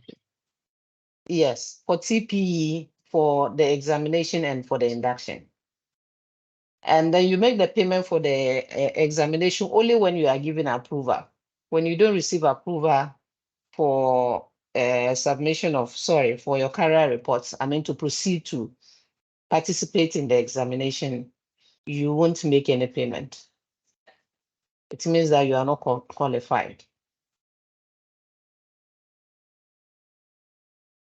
Yes. For TPE, for the examination and for the induction. And then you make the payment for the examination only when you are given approval. When you don't receive approval for submission of, for your career reports, to proceed to participate in the examination, you won't make any payment. It means that you are not qualified.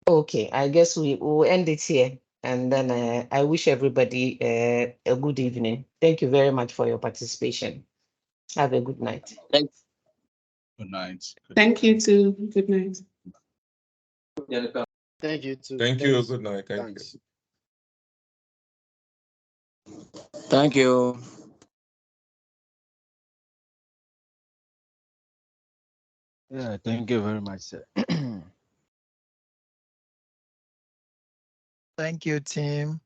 Okay, I guess we will end it here. And then I wish everybody a good evening. Thank you very much for your participation. Have a good night. Thanks. Good night. Thank you too. Good night. Thank you too. Thank you. Thanks. Good night. Thank Thanks. Thank you. Yeah. Thank you very much, sir. Thank you, team.